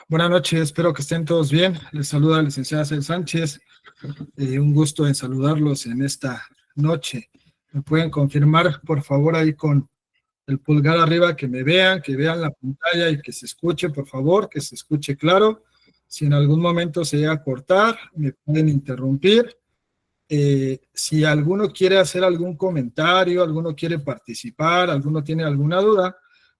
Buenas noches, espero que estén todos bien. Les saluda la licenciada Cel Sánchez. Un gusto en saludarlos en esta noche. ¿Me pueden confirmar, por favor, ahí con el pulgar arriba que vean la pantalla y que se escuche, por favor, que se escuche claro? Si en algún momento se llega a cortar, me pueden interrumpir. Si alguno quiere hacer algún comentario, alguno quiere participar, alguno tiene alguna duda,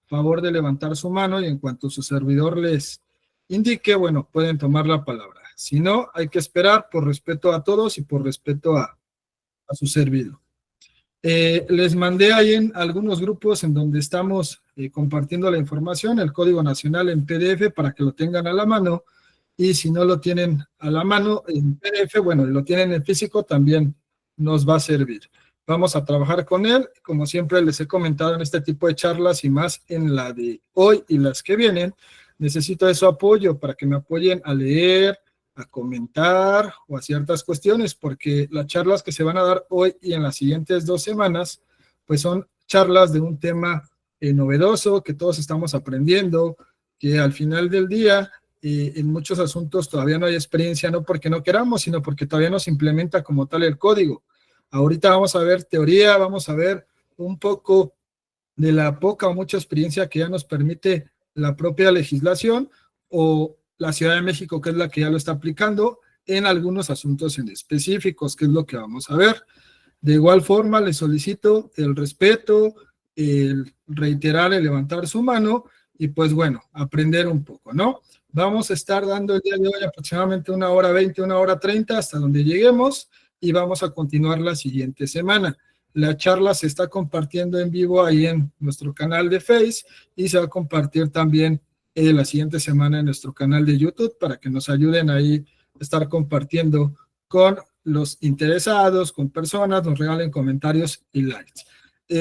favor de levantar su mano y en cuanto su servidor les indique, bueno, pueden tomar la palabra. Si no, hay que esperar por respeto a todos y por respeto a su servidor. Les mandé ahí en algunos grupos en donde estamos compartiendo la información, el Código Nacional en PDF para que lo tengan a la mano, y si no lo tienen a la mano en PDF, bueno, lo tienen en físico, también nos va a servir. Vamos a trabajar con él, como siempre les he comentado en este tipo de charlas y más en la de hoy y las que vienen. Necesito de su apoyo para que me apoyen a leer, a comentar o a ciertas cuestiones, porque las charlas que se van a dar hoy y en las siguientes 2 semanas, pues son charlas de un tema novedoso, que todos estamos aprendiendo, que al final del día, en muchos asuntos todavía no hay experiencia, no porque no queramos, sino porque todavía no se implementa como tal el código. Ahorita vamos a ver teoría, vamos a ver un poco de la poca o mucha experiencia que ya nos permite la propia legislación o la Ciudad de México, que es la que ya lo está aplicando en algunos asuntos en específicos, que es lo que vamos a ver. De igual forma, les solicito el respeto, el reiterar, el levantar su mano y pues bueno, aprender un poco, ¿no? Vamos a estar dando el día de hoy aproximadamente 1h20, 1h30 hasta donde lleguemos y vamos a continuar la siguiente semana. La charla se está compartiendo en vivo ahí en nuestro canal de Face y se va a compartir también la siguiente semana en nuestro canal de YouTube para que nos ayuden ahí a estar compartiendo con los interesados, con personas, nos regalen comentarios y likes.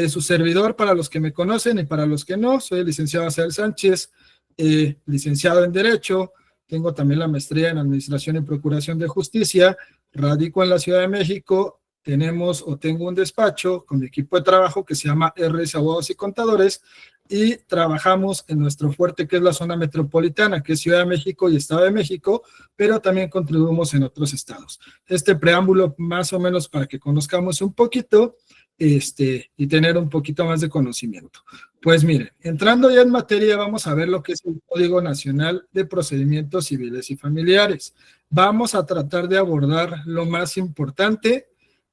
Su servidor, para los que me conocen y para los que no, soy el licenciado Cel Sánchez, licenciado en Derecho, tengo también la maestría en Administración y Procuración de Justicia, radico en la Ciudad de México. Tengo un despacho con mi equipo de trabajo que se llama RS Abogados y Contadores y trabajamos en nuestro fuerte que es la zona metropolitana, que es Ciudad de México y Estado de México, pero también contribuimos en otros estados. Este preámbulo más o menos para que conozcamos un poquito y tener un poquito más de conocimiento. Pues miren, entrando ya en materia, vamos a ver lo que es el Código Nacional de Procedimientos Civiles y Familiares. Vamos a tratar de abordar lo más importante.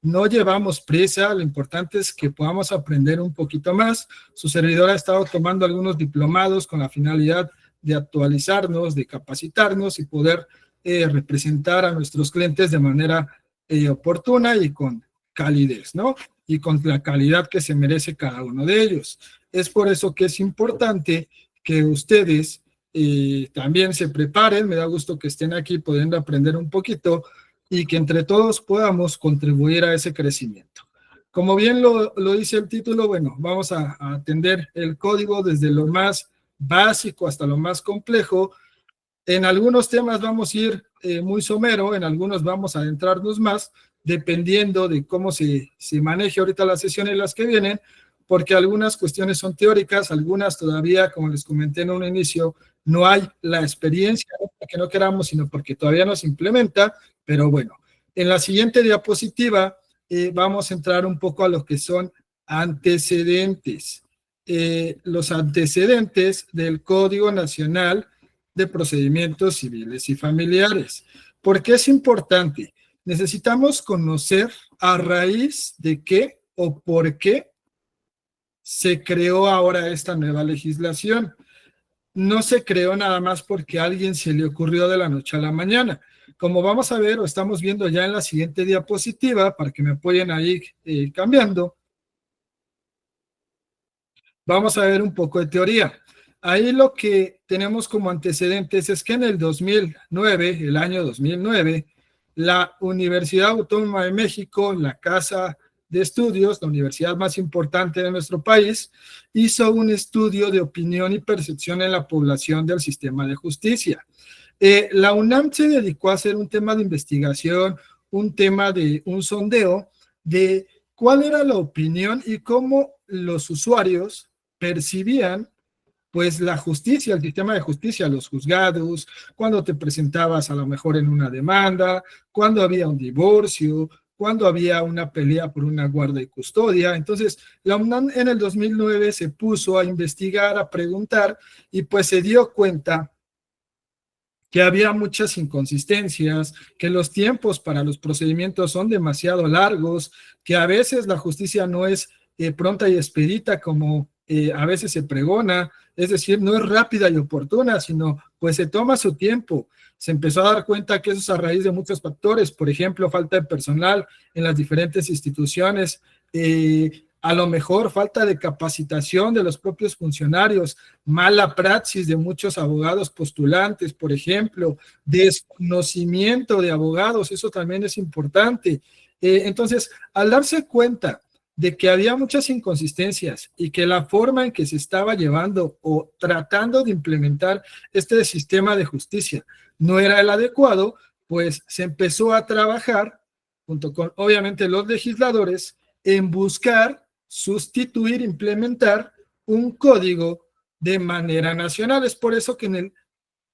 No llevamos prisa, lo importante es que podamos aprender un poquito más. Su servidor ha estado tomando algunos diplomados con la finalidad de actualizarnos, de capacitarnos y poder representar a nuestros clientes de manera oportuna y con calidez, ¿no? Y con la calidad que se merece cada uno de ellos. Es por eso que es importante que ustedes también se preparen. Me da gusto que estén aquí pudiendo aprender un poquito y que entre todos podamos contribuir a ese crecimiento. Como bien lo dice el título, bueno, vamos a atender el código desde lo más básico hasta lo más complejo. En algunos temas vamos a ir muy somero, en algunos vamos a adentrarnos más, dependiendo de cómo se maneje ahorita las sesiones en las que vienen, porque algunas cuestiones son teóricas, algunas todavía, como les comenté en un inicio, no hay la experiencia, no porque no queramos, sino porque todavía no se implementa. Pero bueno, en la siguiente diapositiva vamos a entrar un poco a lo que son antecedentes. Los antecedentes del Código Nacional de Procedimientos Civiles y Familiares. ¿Por qué es importante? Necesitamos conocer a raíz de qué o por qué se creó ahora esta nueva legislación. No se creó nada más porque a alguien se le ocurrió de la noche a la mañana. Como vamos a ver o estamos viendo ya en la siguiente diapositiva, para que me apoyen ahí cambiando, vamos a ver un poco de teoría. Ahí lo que tenemos como antecedentes es que en el 2009, el año 2009, la Universidad Autónoma de México, la Casa de Estudios, la universidad más importante de nuestro país, hizo un estudio de opinión y percepción en la población del sistema de justicia. La UNAM se dedicó a hacer un tema de investigación, un tema de un sondeo de cuál era la opinión y cómo los usuarios percibían pues la justicia, el sistema de justicia, los juzgados, cuando te presentabas a lo mejor en una demanda, cuando había un divorcio, cuando había una pelea por una guarda y custodia. Entonces, la UNAM en el 2009 se puso a investigar, a preguntar, y pues se dio cuenta que había muchas inconsistencias, que los tiempos para los procedimientos son demasiado largos, que a veces la justicia no es pronta y expedita como a veces se pregona, es decir, no es rápida y oportuna, sino pues se toma su tiempo. Se empezó a dar cuenta que eso es a raíz de muchos factores, por ejemplo, falta de personal en las diferentes instituciones, a lo mejor falta de capacitación de los propios funcionarios, mala praxis de muchos abogados postulantes, por ejemplo, desconocimiento de abogados, eso también es importante. Entonces, al darse cuenta de que había muchas inconsistencias y que la forma en que se estaba llevando o tratando de implementar este sistema de justicia no era el adecuado, pues se empezó a trabajar, junto con obviamente los legisladores, en buscar sustituir, implementar un código de manera nacional. Es por eso que en el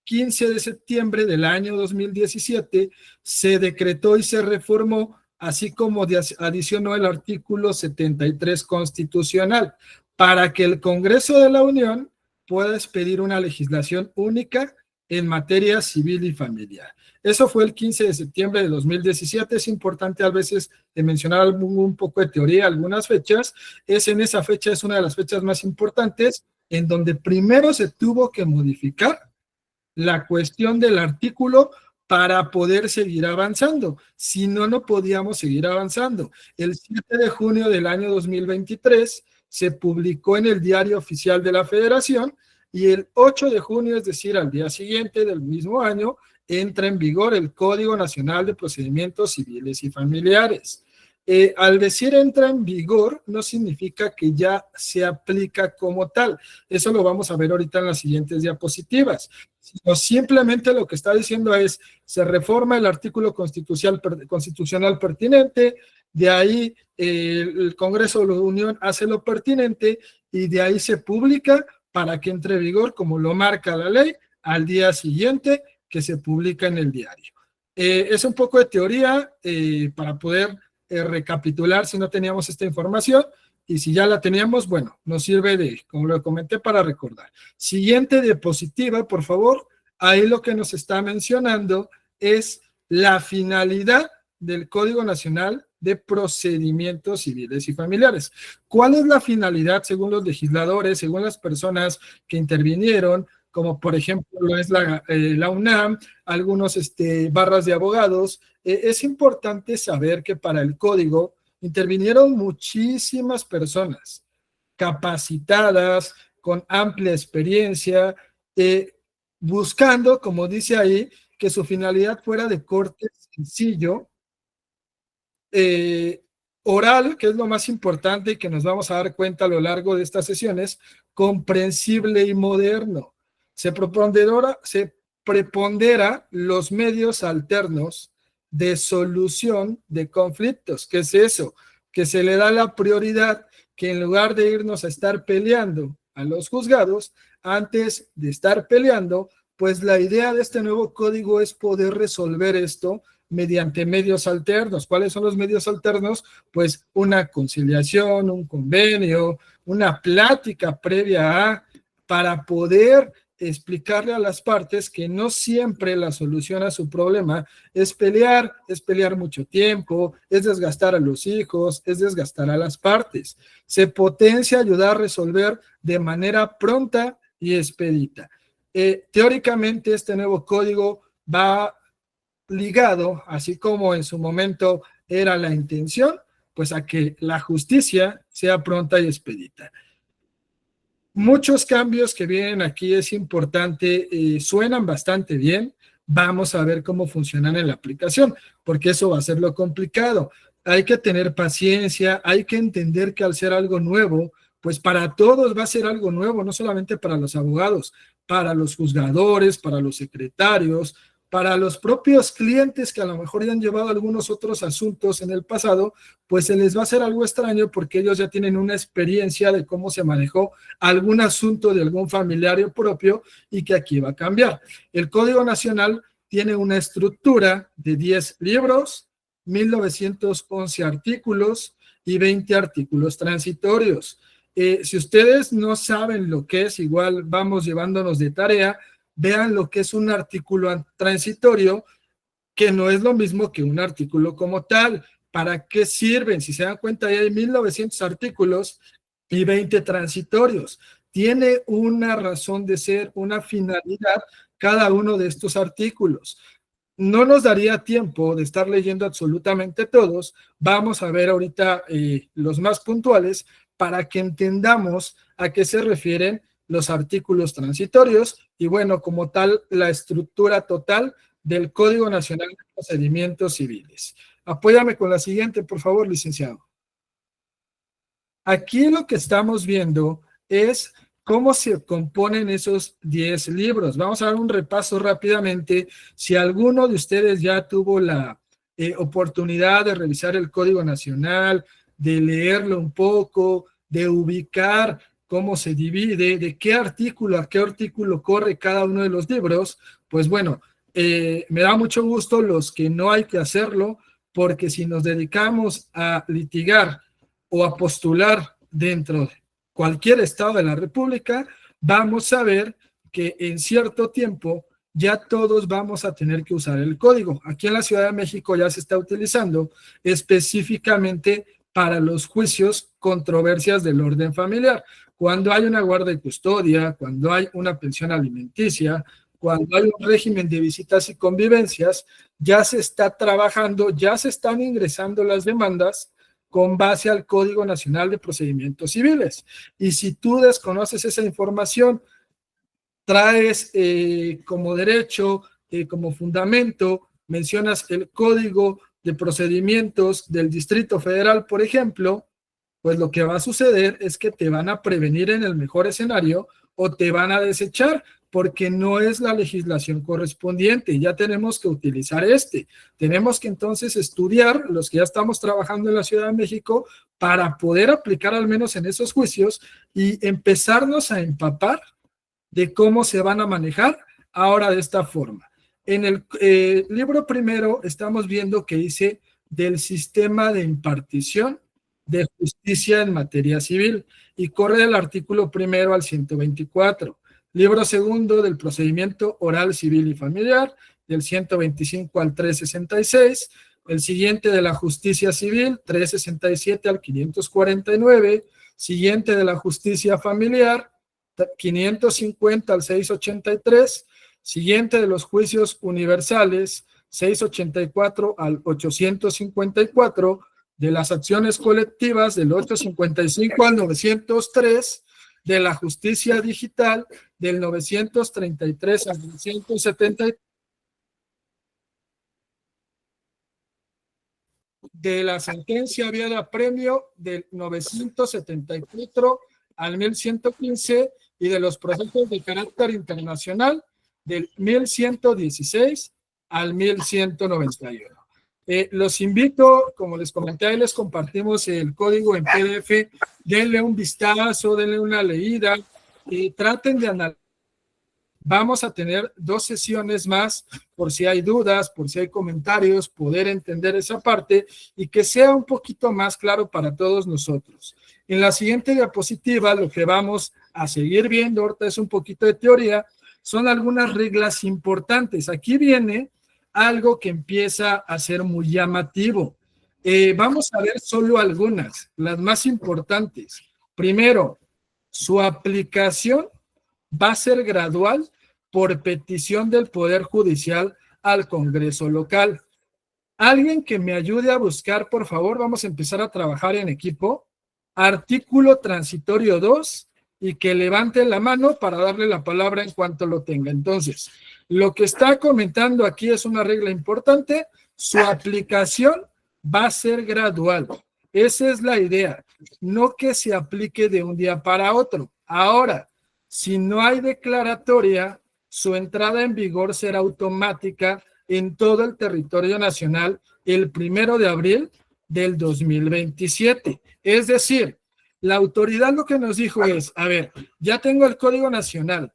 15 de septiembre del año 2017 se decretó y se reformó, así como adicionó el artículo 73 constitucional, para que el Congreso de la Unión pueda expedir una legislación única en materia civil y familiar. Eso fue el 15 de septiembre de 2017. Es importante a veces mencionar un poco de teoría, algunas fechas. En esa fecha, es una de las fechas más importantes, en donde primero se tuvo que modificar la cuestión del artículo para poder seguir avanzando. Si no, no podíamos seguir avanzando. El 7 de junio del año 2023 se publicó en el Diario Oficial de la Federación y el 8 de junio, es decir, al día siguiente del mismo año, entra en vigor el Código Nacional de Procedimientos Civiles y Familiares. Al decir entra en vigor, no significa que ya se aplica como tal. Eso lo vamos a ver ahorita en las siguientes diapositivas. Sino simplemente lo que está diciendo es, se reforma el artículo constitucional pertinente, de ahí el Congreso de la Unión hace lo pertinente y de ahí se publica para que entre en vigor, como lo marca la ley, al día siguiente que se publica en el diario. Es un poco de teoría para poder recapitular si no teníamos esta información, y si ya la teníamos, bueno, nos sirve de, como lo comenté, para recordar. Siguiente diapositiva, por favor. Ahí lo que nos está mencionando es la finalidad del Código Nacional de Procedimientos Civiles y Familiares. ¿Cuál es la finalidad según los legisladores, según las personas que intervinieron, como por ejemplo lo es la UNAM, algunos barras de abogados? Es importante saber que para el código intervinieron muchísimas personas capacitadas, con amplia experiencia, buscando, como dice ahí, que su finalidad fuera de corte sencillo, oral, que es lo más importante y que nos vamos a dar cuenta a lo largo de estas sesiones, comprensible y moderno. Se prepondera los medios alternos de solución de conflictos. ¿Qué es eso? Que se le da la prioridad, que en lugar de irnos a estar peleando a los juzgados, antes de estar peleando, pues la idea de este nuevo código es poder resolver esto mediante medios alternos. ¿Cuáles son los medios alternos? Pues una conciliación, un convenio, una plática previa para poder explicarle a las partes que no siempre la solución a su problema es pelear mucho tiempo, es desgastar a los hijos, es desgastar a las partes. Se potencia ayudar a resolver de manera pronta y expedita. Teóricamente, este nuevo código va ligado, así como en su momento era la intención, pues a que la justicia sea pronta y expedita. Muchos cambios que vienen aquí, es importante, suenan bastante bien. Vamos a ver cómo funcionan en la aplicación, porque eso va a ser lo complicado. hay que tener paciencia, hay que entender que al ser algo nuevo, pues para todos va a ser algo nuevo, no solamente para los abogados, para los juzgadores, para los secretarios, para los propios clientes que a lo mejor ya han llevado algunos otros asuntos en el pasado, pues se les va a hacer algo extraño porque ellos ya tienen una experiencia de cómo se manejó algún asunto de algún familiar propio y que aquí va a cambiar. El Código Nacional tiene una estructura de 10 libros, 1911 artículos y 20 artículos transitorios. Si ustedes no saben lo que es, igual vamos llevándonos de tarea, vean lo que es un artículo transitorio, que no es lo mismo que un artículo como tal. ¿Para qué sirven? Si se dan cuenta, hay 1900 artículos y 20 transitorios. Tiene una razón de ser, una finalidad cada uno de estos artículos. No nos daría tiempo de estar leyendo absolutamente todos. Vamos a ver ahorita los más puntuales para que entendamos a qué se refieren los artículos transitorios y bueno, como tal, la estructura total del Código Nacional de Procedimientos Civiles. Apóyame con la siguiente, por favor, licenciado. Aquí lo que estamos viendo es cómo se componen esos 10 libros. Vamos a dar un repaso rápidamente. Si alguno de ustedes ya tuvo la oportunidad de revisar el Código Nacional, de leerlo un poco, de ubicar cómo se divide, de qué artículo a qué artículo corre cada uno de los libros, pues bueno, me da mucho gusto los que no hay que hacerlo, porque si nos dedicamos a litigar o a postular dentro de cualquier estado de la República, vamos a ver que en cierto tiempo ya todos vamos a tener que usar el código. Aquí en la Ciudad de México ya se está utilizando específicamente para los juicios, controversias del orden familiar. Cuando hay una guarda y custodia, cuando hay una pensión alimenticia, cuando hay un régimen de visitas y convivencias, ya se está trabajando, ya se están ingresando las demandas con base al Código Nacional de Procedimientos Civiles. Y si tú desconoces esa información, traes como derecho, como fundamento, mencionas el Código de Procedimientos del Distrito Federal, por ejemplo, pues lo que va a suceder es que te van a prevenir en el mejor escenario o te van a desechar porque no es la legislación correspondiente. Ya tenemos que utilizar tenemos que entonces estudiar, los que ya estamos trabajando en la Ciudad de México, para poder aplicar al menos en esos juicios y empezarnos a empapar de cómo se van a manejar ahora de esta forma. En el libro primero estamos viendo que dice del sistema de impartición de justicia en materia civil y corre del artículo primero al 124. Libro segundo del procedimiento oral, civil y familiar, del 125 al 366. El siguiente de la justicia civil, 367 al 549. Siguiente de la justicia familiar, 550 al 683. Siguiente de los juicios universales, 684 al 854. De las acciones colectivas, del 855 al 903. De la justicia digital, del 933 al 973, de la sentencia vía de apremio del 974 al 1115 y de los procesos de carácter internacional del 1116 al 1191. Los invito, como les comenté, ahí les compartimos el código en PDF, denle un vistazo, denle una leída y traten de analizar. Vamos a tener 2 sesiones más por si hay dudas, por si hay comentarios, poder entender esa parte y que sea un poquito más claro para todos nosotros. En la siguiente diapositiva lo que vamos a seguir viendo, ahorita es un poquito de teoría, son algunas reglas importantes. Aquí viene algo que empieza a ser muy llamativo. Vamos a ver solo algunas, las más importantes. Primero, su aplicación va a ser gradual por petición del Poder Judicial al Congreso local. Alguien que me ayude a buscar, por favor, vamos a empezar a trabajar en equipo. Artículo transitorio 2 y que levante la mano para darle la palabra en cuanto lo tenga. Entonces, lo que está comentando aquí es una regla importante. Su aplicación va a ser gradual. Esa es la idea, no que se aplique de un día para otro. Ahora, si no hay declaratoria, su entrada en vigor será automática en todo el territorio nacional el 1 de abril del 2027. Es decir, la autoridad lo que nos dijo es, a ver, ya tengo el Código Nacional,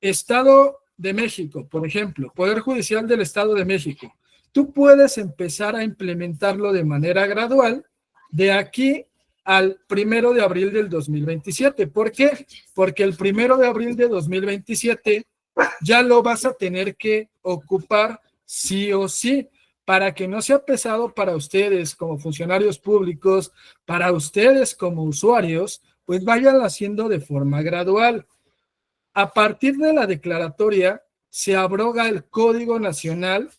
Estado de México, por ejemplo, Poder Judicial del Estado de México. Tú puedes empezar a implementarlo de manera gradual de aquí al 1 de abril del 2027. ¿Por qué? Porque el 1 de abril de 2027 ya lo vas a tener que ocupar sí o sí, para que no sea pesado para ustedes como funcionarios públicos, para ustedes como usuarios, pues vayan haciendo de forma gradual. A partir de la declaratoria se abroga el Código Nacional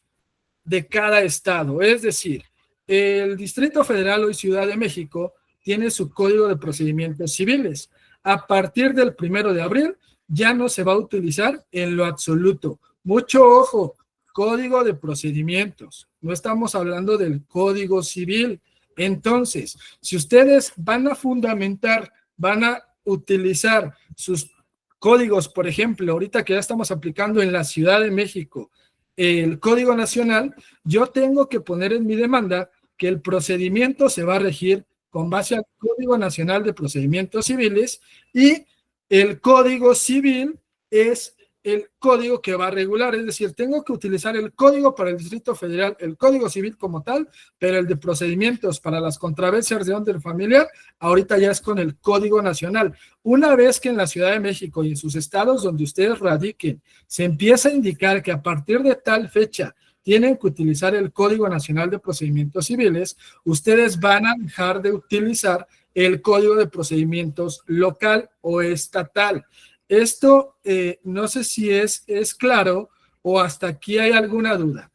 de cada estado, es decir, el Distrito Federal o Ciudad de México tiene su Código de Procedimientos Civiles. A partir del 1 de abril ya no se va a utilizar en lo absoluto. Mucho ojo, Código de Procedimientos, no estamos hablando del Código Civil. Entonces, si ustedes van a fundamentar, van a utilizar sus códigos, por ejemplo, ahorita que ya estamos aplicando en la Ciudad de México el Código Nacional, yo tengo que poner en mi demanda que el procedimiento se va a regir con base al Código Nacional de Procedimientos Civiles y el Código Civil es el código que va a regular, es decir, tengo que utilizar el código para el Distrito Federal, el Código Civil como tal, pero el de procedimientos para las controversias de orden familiar, ahorita ya es con el Código Nacional. Una vez que en la Ciudad de México y en sus estados donde ustedes radiquen, se empieza a indicar que a partir de tal fecha tienen que utilizar el Código Nacional de Procedimientos Civiles, ustedes van a dejar de utilizar el Código de Procedimientos local o estatal. Esto no sé si es claro o hasta aquí hay alguna duda.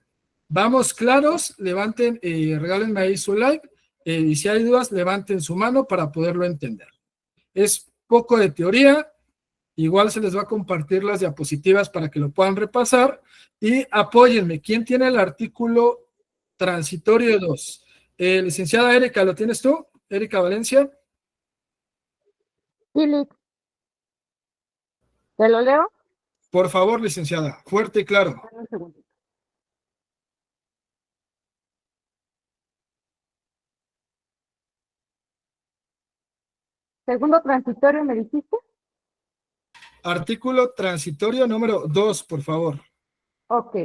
¿Vamos claros? Levanten, regálenme ahí su like y si hay dudas, levanten su mano para poderlo entender. Es poco de teoría, igual se les va a compartir las diapositivas para que lo puedan repasar y apóyenme. ¿Quién tiene el artículo transitorio 2? Licenciada Erika, ¿lo tienes tú? Erika Valencia. Sí, Liz. ¿Te lo leo? Por favor, licenciada, fuerte y claro. Un segundo. Segundo transitorio, ¿me dijiste? Artículo transitorio número 2, por favor. Ok.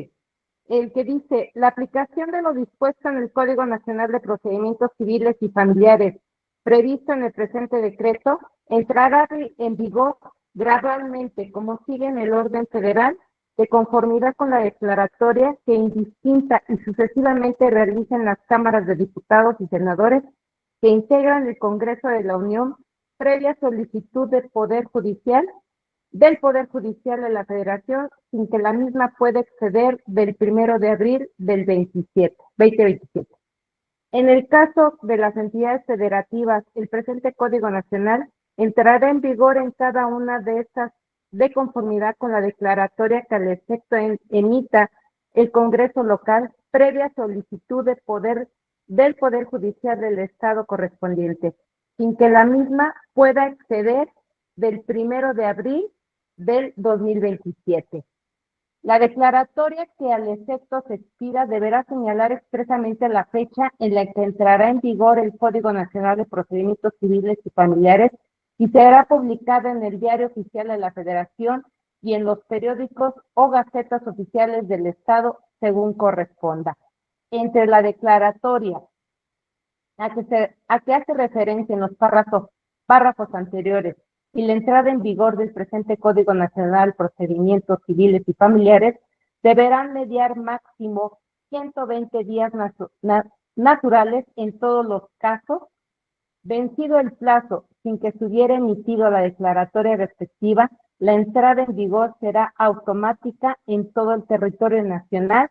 El que dice, la aplicación de lo dispuesto en el Código Nacional de Procedimientos Civiles y Familiares, previsto en el presente decreto, entrará en vigor gradualmente, como sigue en el orden federal, de conformidad con la declaratoria que indistinta y sucesivamente realicen las cámaras de diputados y senadores que integran el Congreso de la Unión, previa solicitud del Poder Judicial de la Federación, sin que la misma pueda exceder del 1 de abril del 2027. En el caso de las entidades federativas, el presente Código Nacional entrará en vigor en cada una de estas de conformidad con la declaratoria que al efecto emita el Congreso local, previa solicitud del Poder Judicial del Estado correspondiente, sin que la misma pueda exceder del 1 de abril del 2027. La declaratoria que al efecto se expida deberá señalar expresamente la fecha en la que entrará en vigor el Código Nacional de Procedimientos Civiles y Familiares y será publicada en el Diario Oficial de la Federación y en los periódicos o gacetas oficiales del Estado según corresponda. Entre la declaratoria a que hace referencia en los párrafos anteriores y la entrada en vigor del presente Código Nacional de Procedimientos Civiles y Familiares, deberán mediar máximo 120 días naturales en todos los casos. Vencido el plazo sin que se hubiera emitido la declaratoria respectiva, la entrada en vigor será automática en todo el territorio nacional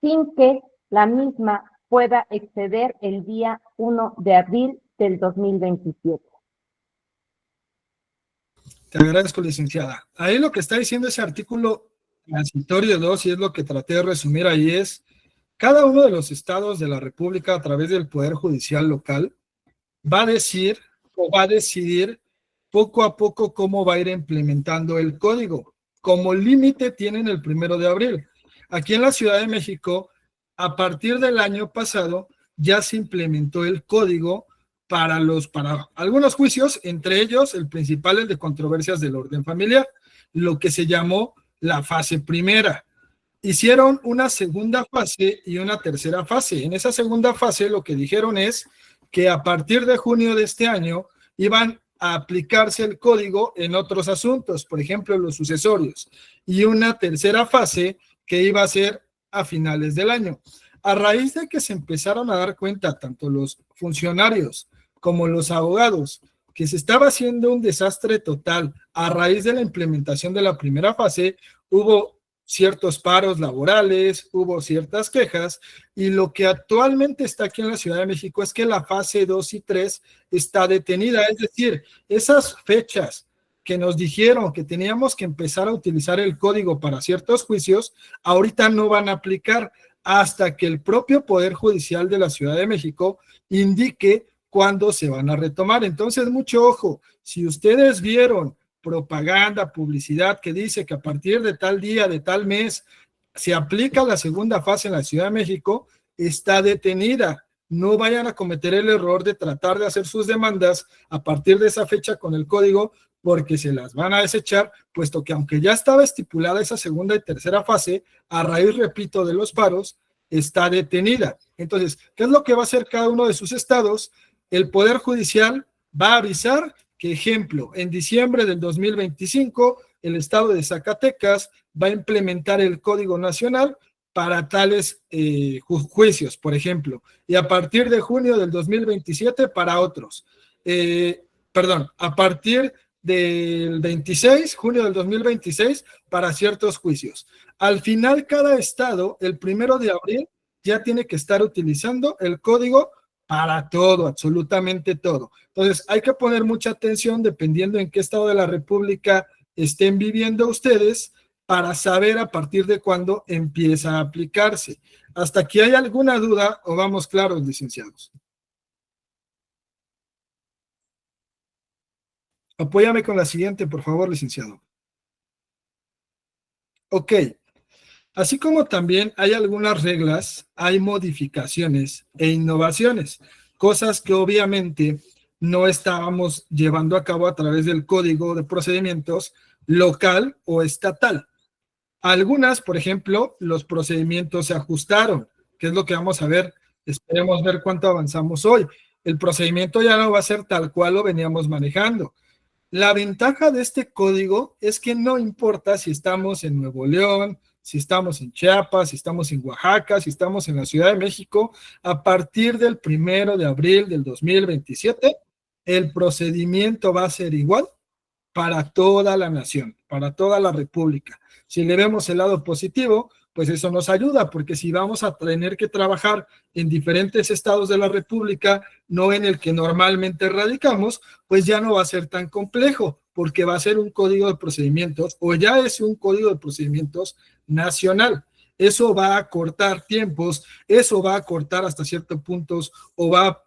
sin que la misma pueda exceder el día 1 de abril del 2027. Te agradezco, licenciada. Ahí lo que está diciendo ese artículo transitorio 2, y es lo que traté de resumir ahí, es cada uno de los estados de la República, a través del Poder Judicial local, va a decir o va a decidir poco a poco cómo va a ir implementando el código. Como límite tienen el 1 de abril. Aquí en la Ciudad de México, a partir del año pasado, ya se implementó el código para algunos juicios, entre ellos el principal, el de controversias del orden familiar, lo que se llamó la fase primera. Hicieron una segunda fase y una tercera fase. En esa segunda fase lo que dijeron es que a partir de junio de este año iban a aplicarse el código en otros asuntos, por ejemplo, los sucesorios, y una tercera fase que iba a ser a finales del año. A raíz de que se empezaron a dar cuenta tanto los funcionarios como los abogados que se estaba haciendo un desastre total a raíz de la implementación de la primera fase, hubo ciertos paros laborales, hubo ciertas quejas, y lo que actualmente está aquí en la Ciudad de México es que la fase 2 y 3 está detenida, es decir, esas fechas que nos dijeron que teníamos que empezar a utilizar el código para ciertos juicios, ahorita no van a aplicar hasta que el propio Poder Judicial de la Ciudad de México indique cuándo se van a retomar. Entonces, mucho ojo, si ustedes vieron propaganda, publicidad que dice que a partir de tal día, de tal mes, se aplica la segunda fase en la Ciudad de México, está detenida. No vayan a cometer el error de tratar de hacer sus demandas a partir de esa fecha con el código, porque se las van a desechar, puesto que aunque ya estaba estipulada esa segunda y tercera fase, a raíz, repito, de los paros, está detenida. Entonces, ¿qué es lo que va a hacer cada uno de sus estados? El Poder Judicial va a avisar que, ejemplo, en diciembre del 2025, el estado de Zacatecas va a implementar el Código Nacional para tales juicios, por ejemplo, y a partir de junio del 2027 para otros. A partir del 26, junio del 2026, para ciertos juicios. Al final, cada estado, el 1 de abril, ya tiene que estar utilizando el código para todo, absolutamente todo. Entonces, hay que poner mucha atención dependiendo en qué estado de la República estén viviendo ustedes para saber a partir de cuándo empieza a aplicarse. ¿Hasta aquí hay alguna duda o vamos claros, licenciados? Apóyame con la siguiente, por favor, licenciado. Ok. Así como también hay algunas reglas, hay modificaciones e innovaciones, cosas que obviamente no estábamos llevando a cabo a través del Código de Procedimientos local o estatal. Algunas, por ejemplo, los procedimientos se ajustaron, que es lo que vamos a ver. Esperemos ver cuánto avanzamos hoy. El procedimiento ya no va a ser tal cual lo veníamos manejando. La ventaja de este código es que no importa si estamos en Nuevo León, si estamos en Chiapas, si estamos en Oaxaca, si estamos en la Ciudad de México, a partir del 1 de abril del 2027, el procedimiento va a ser igual para toda la nación, para toda la República. Si le vemos el lado positivo, pues eso nos ayuda, porque si vamos a tener que trabajar en diferentes estados de la República, no en el que normalmente radicamos, pues ya no va a ser tan complejo, porque va a ser un código de procedimientos, o ya es un código de procedimientos nacional. Eso va a acortar tiempos, eso va a acortar hasta ciertos puntos, o va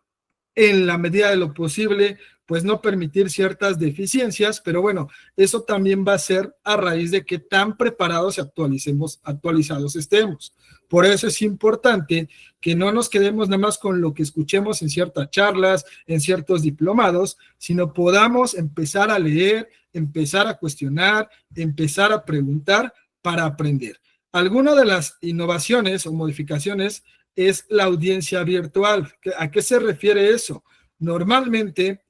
en la medida de lo posible, pues no permitir ciertas deficiencias, pero bueno, eso también va a ser a raíz de que tan preparados y actualizados estemos. Por eso es importante que no nos quedemos nada más con lo que escuchemos en ciertas charlas, en ciertos diplomados, sino podamos empezar a leer, empezar a cuestionar, empezar a preguntar para aprender. Alguna de las innovaciones o modificaciones es la audiencia virtual. ¿A qué se refiere eso? Normalmente,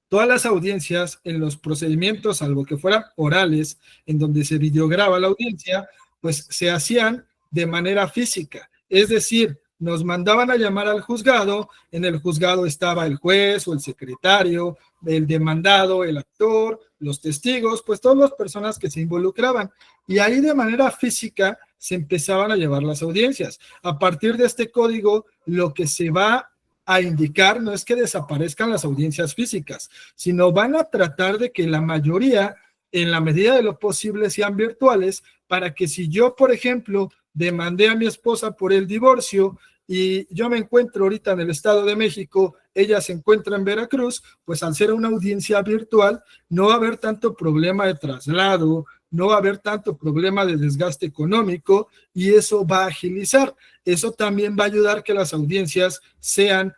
todas las audiencias en los procedimientos, salvo que fueran orales, en donde se videograba la audiencia, pues se hacían de manera física. Es decir, nos mandaban a llamar al juzgado, en el juzgado estaba el juez o el secretario, el demandado, el actor, los testigos, pues todas las personas que se involucraban. Y ahí de manera física se empezaban a llevar las audiencias. A partir de este código, lo que se va a indicar no es que desaparezcan las audiencias físicas, sino van a tratar de que la mayoría, en la medida de lo posible, sean virtuales, para que si yo, por ejemplo, demandé a mi esposa por el divorcio y yo me encuentro ahorita en el Estado de México, ella se encuentra en Veracruz, pues al ser una audiencia virtual no va a haber tanto problema de traslado, no va a haber tanto problema de desgaste económico y eso va a agilizar. Eso también va a ayudar que las audiencias sean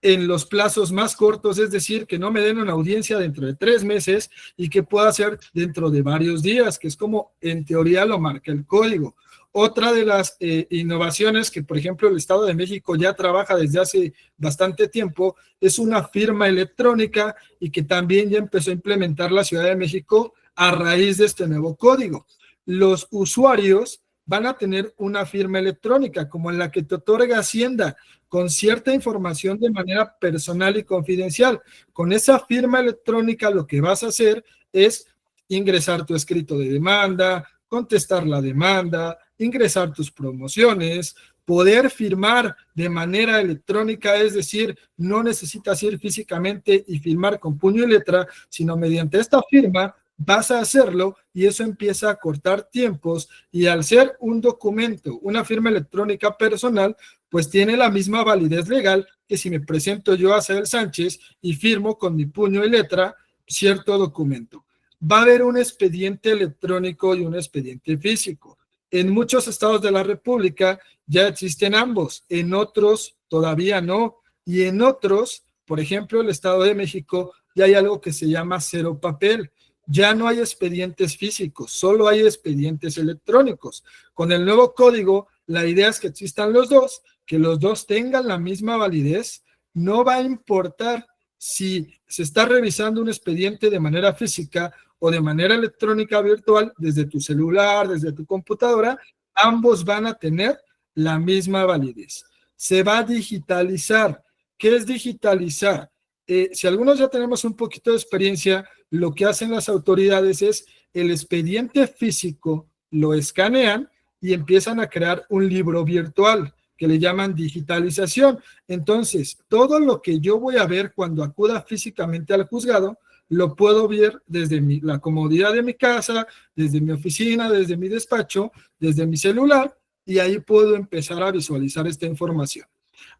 en los plazos más cortos, es decir, que no me den una audiencia dentro de 3 meses y que pueda ser dentro de varios días, que es como en teoría lo marca el código. Otra de las innovaciones que, por ejemplo, el Estado de México ya trabaja desde hace bastante tiempo es una firma electrónica y que también ya empezó a implementar la Ciudad de México a raíz de este nuevo código. Los usuarios van a tener una firma electrónica como en la que te otorga Hacienda con cierta información de manera personal y confidencial. Con esa firma electrónica lo que vas a hacer es ingresar tu escrito de demanda, contestar la demanda, ingresar tus promociones, poder firmar de manera electrónica, es decir, no necesitas ir físicamente y firmar con puño y letra, sino mediante esta firma vas a hacerlo y eso empieza a cortar tiempos y al ser un documento, una firma electrónica personal, pues tiene la misma validez legal que si me presento yo a Sael Sánchez y firmo con mi puño y letra cierto documento. Va a haber un expediente electrónico y un expediente físico. En muchos estados de la República ya existen ambos, en otros todavía no, y en otros, por ejemplo, el Estado de México, ya hay algo que se llama cero papel. Ya no hay expedientes físicos, solo hay expedientes electrónicos. Con el nuevo código, la idea es que existan los dos, que los dos tengan la misma validez. No va a importar si se está revisando un expediente de manera física o de manera electrónica virtual, desde tu celular, desde tu computadora, ambos van a tener la misma validez. Se va a digitalizar. ¿Qué es digitalizar? Si algunos ya tenemos un poquito de experiencia, lo que hacen las autoridades es el expediente físico, lo escanean y empiezan a crear un libro virtual que le llaman digitalización. Entonces, todo lo que yo voy a ver cuando acuda físicamente al juzgado, lo puedo ver desde la comodidad de mi casa, desde mi oficina, desde mi despacho, desde mi celular, y ahí puedo empezar a visualizar esta información.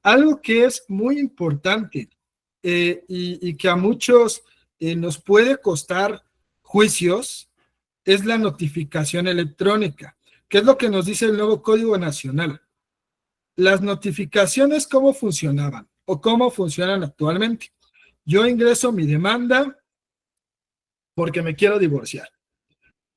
Algo que es muy importante y que a muchos nos puede costar juicios es la notificación electrónica. ¿Qué es lo que nos dice el nuevo Código Nacional? Las notificaciones, ¿cómo funcionaban o cómo funcionan actualmente? Yo ingreso mi demanda porque me quiero divorciar.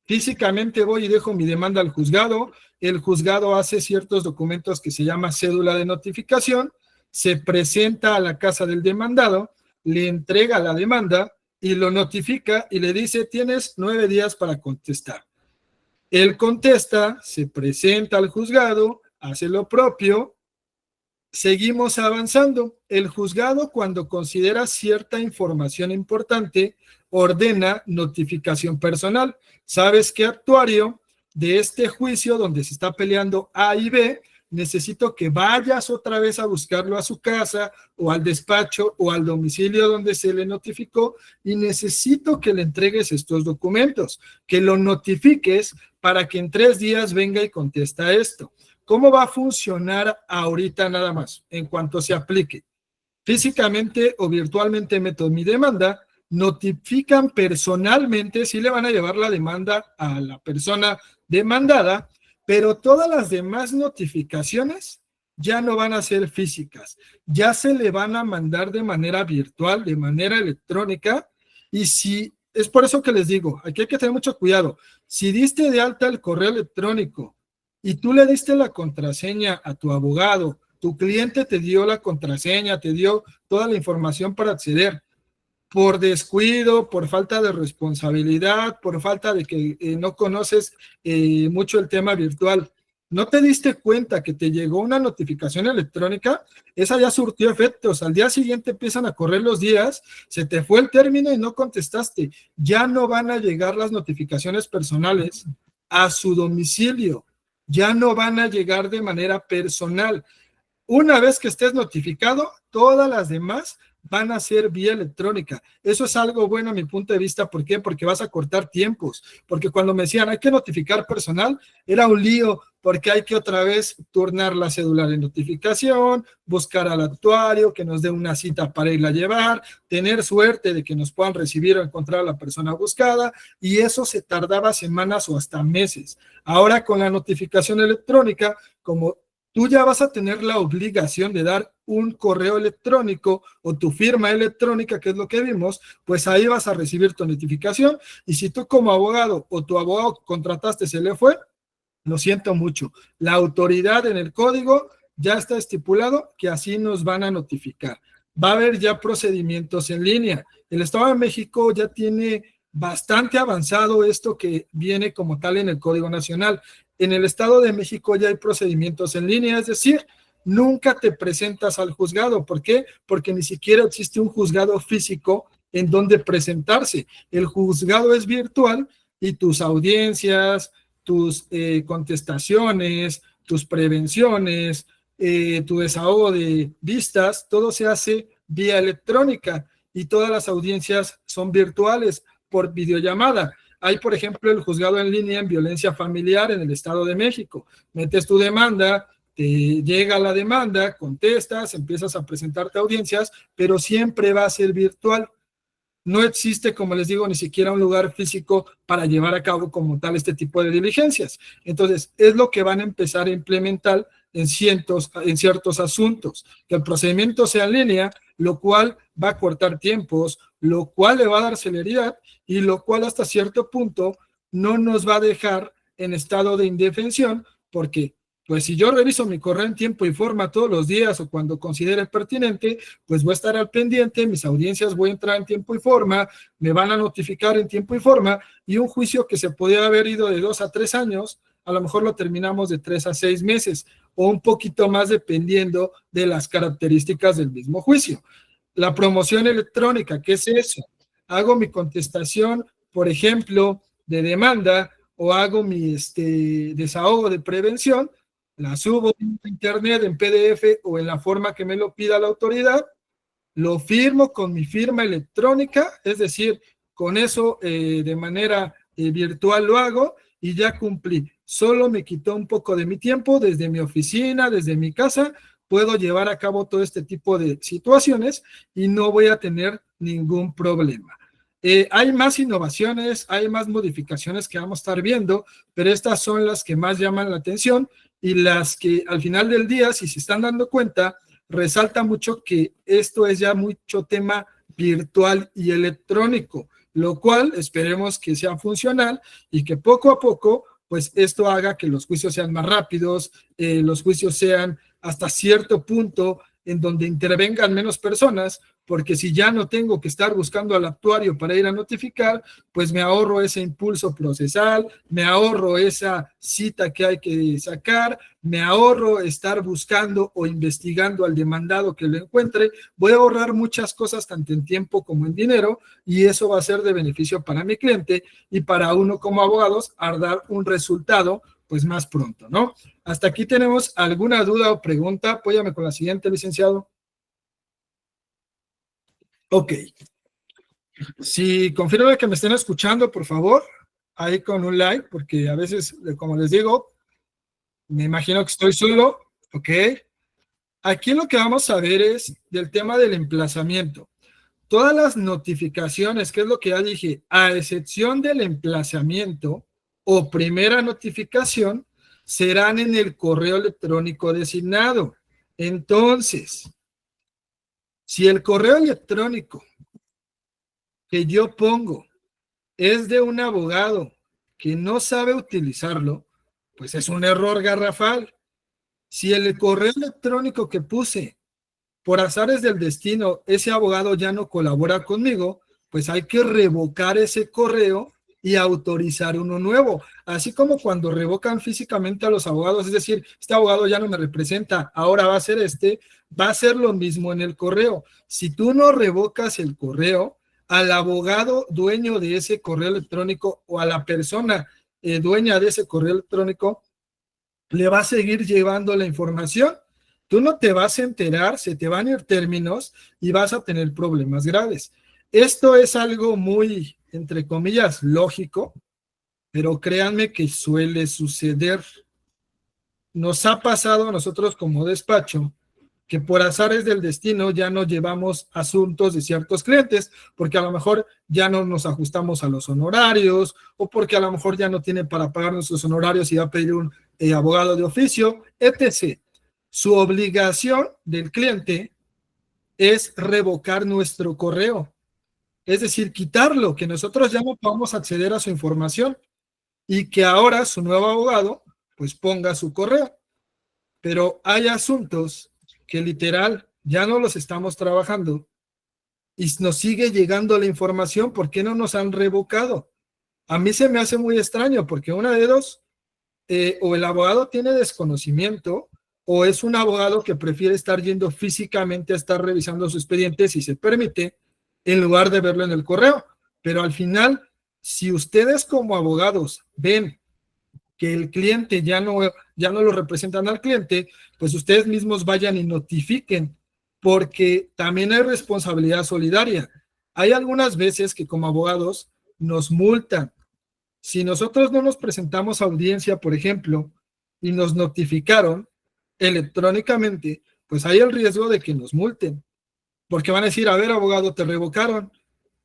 Físicamente voy y dejo mi demanda al juzgado, el juzgado hace ciertos documentos que se llama cédula de notificación, se presenta a la casa del demandado, le entrega la demanda y lo notifica y le dice, tienes 9 días para contestar. Él contesta, se presenta al juzgado, hace lo propio, seguimos avanzando. El juzgado, cuando considera cierta información importante, ordena notificación personal. ¿Sabes qué, actuario? De este juicio donde se está peleando A y B, necesito que vayas otra vez a buscarlo a su casa o al despacho o al domicilio donde se le notificó y necesito que le entregues estos documentos, que lo notifiques para que en 3 días venga y contesta esto. ¿Cómo va a funcionar ahorita nada más en cuanto se aplique? Físicamente o virtualmente meto mi demanda, notifican personalmente, sí le van a llevar la demanda a la persona demandada, pero todas las demás notificaciones ya no van a ser físicas, ya se le van a mandar de manera virtual, de manera electrónica, y si, es por eso que les digo, aquí hay que tener mucho cuidado, si diste de alta el correo electrónico y tú le diste la contraseña a tu abogado, tu cliente te dio la contraseña, te dio toda la información para acceder, por descuido, por falta de responsabilidad, por falta de que no conoces mucho el tema virtual, no te diste cuenta que te llegó una notificación electrónica, esa ya surtió efectos, al día siguiente empiezan a correr los días, se te fue el término y no contestaste, ya no van a llegar las notificaciones personales a su domicilio, ya no van a llegar de manera personal. Una vez que estés notificado, todas las demás van a ser vía electrónica. Eso es algo bueno a mi punto de vista. ¿Por qué? Porque vas a cortar tiempos. Porque cuando me decían hay que notificar personal, era un lío, porque hay que otra vez turnar la cédula de notificación, buscar al actuario que nos dé una cita para irla a llevar, tener suerte de que nos puedan recibir o encontrar a la persona buscada, y eso se tardaba semanas o hasta meses. Ahora con la notificación electrónica, como tú ya vas a tener la obligación de dar un correo electrónico o tu firma electrónica, que es lo que vimos, pues ahí vas a recibir tu notificación, y si tú como abogado o tu abogado que contrataste se le fue, lo siento mucho. La autoridad en el código ya está estipulado que así nos van a notificar. Va a haber ya procedimientos en línea. El Estado de México ya tiene bastante avanzado esto que viene como tal en el Código Nacional. En el Estado de México ya hay procedimientos en línea, es decir, nunca te presentas al juzgado. ¿Por qué? Porque ni siquiera existe un juzgado físico en donde presentarse. El juzgado es virtual y tus audiencias, tus contestaciones, tus prevenciones, tu desahogo de vistas, todo se hace vía electrónica y todas las audiencias son virtuales por videollamada. Hay, por ejemplo, el juzgado en línea en violencia familiar en el Estado de México. Metes tu demanda, te llega la demanda, contestas, empiezas a presentarte audiencias, pero siempre va a ser virtual. No existe, como les digo, ni siquiera un lugar físico para llevar a cabo como tal este tipo de diligencias. Entonces, es lo que van a empezar a implementar en ciertos asuntos, que el procedimiento sea en línea, lo cual va a cortar tiempos, lo cual le va a dar celeridad y lo cual hasta cierto punto no nos va a dejar en estado de indefensión, porque pues si yo reviso mi correo en tiempo y forma todos los días o cuando considere pertinente, pues voy a estar al pendiente, mis audiencias voy a entrar en tiempo y forma, me van a notificar en tiempo y forma, y un juicio que se podía haber ido de 2 a 3 años, a lo mejor lo terminamos de 3 a 6 meses, o un poquito más dependiendo de las características del mismo juicio. La promoción electrónica, ¿qué es eso? Hago mi contestación, por ejemplo, de demanda, o hago mi desahogo de prevención, la subo en internet, en PDF o en la forma que me lo pida la autoridad, lo firmo con mi firma electrónica, es decir, con eso de manera virtual lo hago y ya cumplí. Solo me quitó un poco de mi tiempo desde mi oficina, desde mi casa, puedo llevar a cabo todo este tipo de situaciones y no voy a tener ningún problema. Hay más innovaciones, hay más modificaciones que vamos a estar viendo, pero estas son las que más llaman la atención y las que al final del día, si se están dando cuenta, resalta mucho que esto es ya mucho tema virtual y electrónico, lo cual esperemos que sea funcional y que poco a poco, pues esto haga que los juicios sean más rápidos, los juicios sean hasta cierto punto en donde intervengan menos personas, porque si ya no tengo que estar buscando al actuario para ir a notificar, pues me ahorro ese impulso procesal, me ahorro esa cita que hay que sacar, me ahorro estar buscando o investigando al demandado que lo encuentre, voy a ahorrar muchas cosas tanto en tiempo como en dinero y eso va a ser de beneficio para mi cliente y para uno como abogados a dar un resultado pues más pronto, ¿no? Hasta aquí tenemos alguna duda o pregunta. Apóyame con la siguiente, licenciado. Ok. Si confirman que me estén escuchando, por favor, ahí con un like, porque a veces, como les digo, me imagino que estoy solo, ok. Aquí lo que vamos a ver es del tema del emplazamiento. Todas las notificaciones, que es lo que ya dije, a excepción del emplazamiento o primera notificación, serán en el correo electrónico designado. Entonces, si el correo electrónico que yo pongo es de un abogado que no sabe utilizarlo, pues es un error garrafal. Si el correo electrónico que puse, por azares del destino, ese abogado ya no colabora conmigo, pues hay que revocar ese correo y autorizar uno nuevo. Así como cuando revocan físicamente a los abogados, es decir, este abogado ya no me representa, ahora va a ser va a ser lo mismo en el correo. Si tú no revocas el correo, al abogado dueño de ese correo electrónico o a la persona dueña de ese correo electrónico, le va a seguir llevando la información. Tú no te vas a enterar, se te van a ir términos y vas a tener problemas graves. Esto es algo muy, entre comillas, lógico, pero créanme que suele suceder. nos ha pasado a nosotros como despacho que por azares del destino ya no llevamos asuntos de ciertos clientes, porque a lo mejor ya no nos ajustamos a los honorarios, o porque a lo mejor ya no tienen para pagar nuestros honorarios y va a pedir un abogado de oficio, etc. Su obligación del cliente es revocar nuestro correo, es decir, quitarlo, que nosotros ya no podamos acceder a su información y que ahora su nuevo abogado pues ponga su correo. Pero hay asuntos que literal ya no los estamos trabajando y nos sigue llegando la información. ¿Por qué no nos han revocado? A mí se me hace muy extraño porque una de dos, o el abogado tiene desconocimiento o es un abogado que prefiere estar yendo físicamente a estar revisando su expediente si se permite, en lugar de verlo en el correo. Pero al final, si ustedes como abogados ven que el cliente ya no lo representan al cliente, pues ustedes mismos vayan y notifiquen, porque también hay responsabilidad solidaria. Hay algunas veces que como abogados nos multan. Si nosotros no nos presentamos a audiencia, por ejemplo, y nos notificaron electrónicamente, pues hay el riesgo de que nos multen, porque van a decir, a ver, abogado, te revocaron.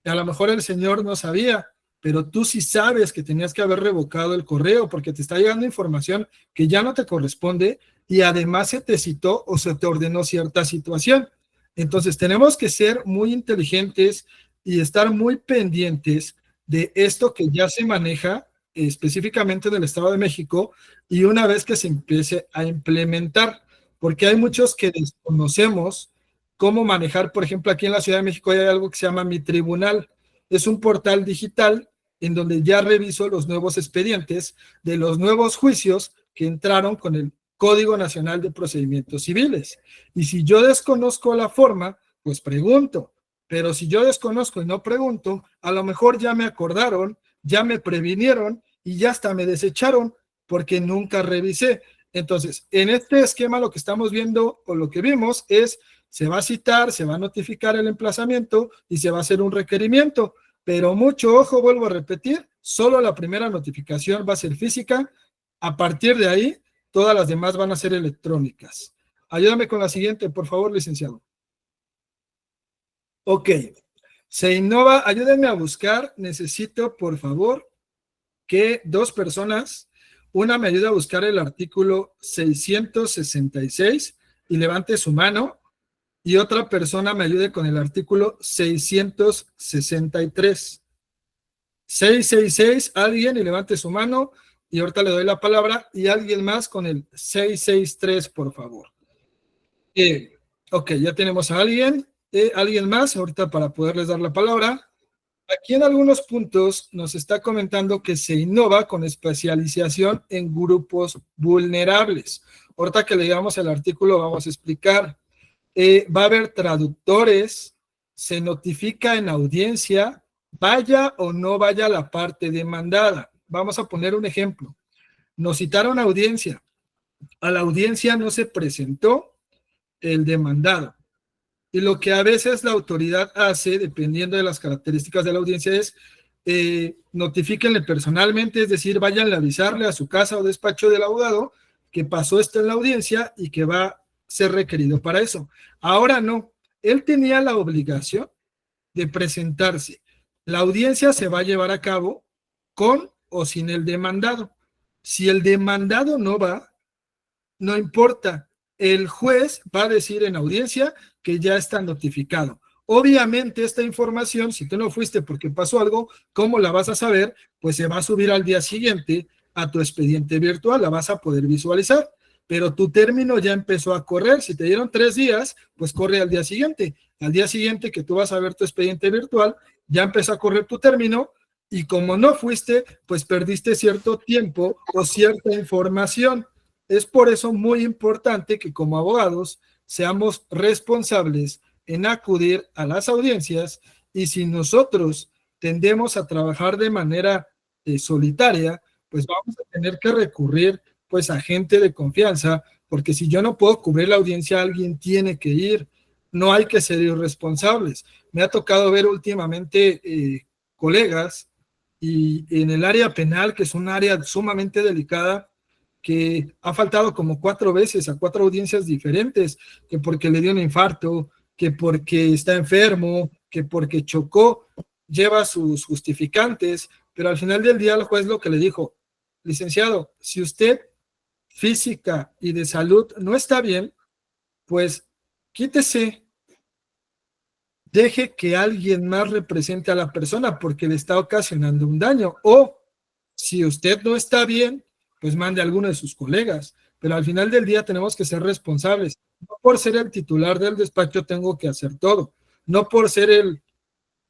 A lo mejor el señor no sabía, pero tú sí sabes que tenías que haber revocado el correo porque te está llegando información que ya no te corresponde y además se te citó o se te ordenó cierta situación. Entonces tenemos que ser muy inteligentes y estar muy pendientes de esto que ya se maneja específicamente en el Estado de México y una vez que se empiece a implementar, porque hay muchos que desconocemos cómo manejar. Por ejemplo, aquí en la Ciudad de México hay algo que se llama Mi Tribunal. Es un portal digital en donde ya reviso los nuevos expedientes de los nuevos juicios que entraron con el Código Nacional de Procedimientos Civiles. Y si yo desconozco la forma, pues pregunto. Pero si yo desconozco y no pregunto, a lo mejor ya me acordaron, ya me previnieron y ya hasta me desecharon porque nunca revisé. Entonces, en este esquema lo que estamos viendo o lo que vimos es se va a citar, se va a notificar el emplazamiento y se va a hacer un requerimiento. Pero mucho ojo, vuelvo a repetir, solo la primera notificación va a ser física. A partir de ahí, todas las demás van a ser electrónicas. Ayúdame con la siguiente, por favor, licenciado. Ok. Se innova, ayúdenme a buscar, necesito, por favor, que dos personas, una me ayude a buscar el artículo 666 y levante su mano, y otra persona me ayude con el artículo 663. 666, alguien y levante su mano, y ahorita le doy la palabra, y alguien más con el 663, por favor. Ok, ya tenemos a alguien. Alguien más, ahorita para poderles dar la palabra. Aquí en algunos puntos nos está comentando que se innova con especialización en grupos vulnerables. Ahorita que leamos el artículo vamos a explicar. Va a haber traductores, se notifica en audiencia, vaya o no vaya la parte demandada. Vamos a poner un ejemplo. Nos citaron audiencia. A la audiencia no se presentó el demandado. Y lo que a veces la autoridad hace, dependiendo de las características de la audiencia, es notifíquenle personalmente, es decir, vayan a avisarle a su casa o despacho del abogado que pasó esto en la audiencia y que va a ser requerido para eso. Ahora no, él tenía la obligación de presentarse. La audiencia se va a llevar a cabo con o sin el demandado. Si el demandado no va, no importa, el juez va a decir en audiencia que ya está notificado. Obviamente esta información, si tú no fuiste porque pasó algo, ¿cómo la vas a saber? Pues se va a subir al día siguiente a tu expediente virtual, la vas a poder visualizar, pero tu término ya empezó a correr. Si te dieron 3 días, pues corre al día siguiente. Al día siguiente que tú vas a ver tu expediente virtual, ya empezó a correr tu término y como no fuiste, pues perdiste cierto tiempo o cierta información. Es por eso muy importante que como abogados seamos responsables en acudir a las audiencias, y si nosotros tendemos a trabajar de manera solitaria, pues vamos a tener que recurrir pues a gente de confianza, porque si yo no puedo cubrir la audiencia, alguien tiene que ir. No hay que ser irresponsables. Me ha tocado ver últimamente colegas y en el área penal, que es un área sumamente delicada, que ha faltado como 4 veces a 4 audiencias diferentes, que porque le dio un infarto, que porque está enfermo, que porque chocó, lleva sus justificantes, pero al final del día el juez lo que le dijo: licenciado, si usted física y de salud no está bien, pues quítese, deje que alguien más represente a la persona porque le está ocasionando un daño, o si usted no está bien, pues mande a alguno de sus colegas, pero al final del día tenemos que ser responsables. No por ser el titular del despacho tengo que hacer todo, no por ser el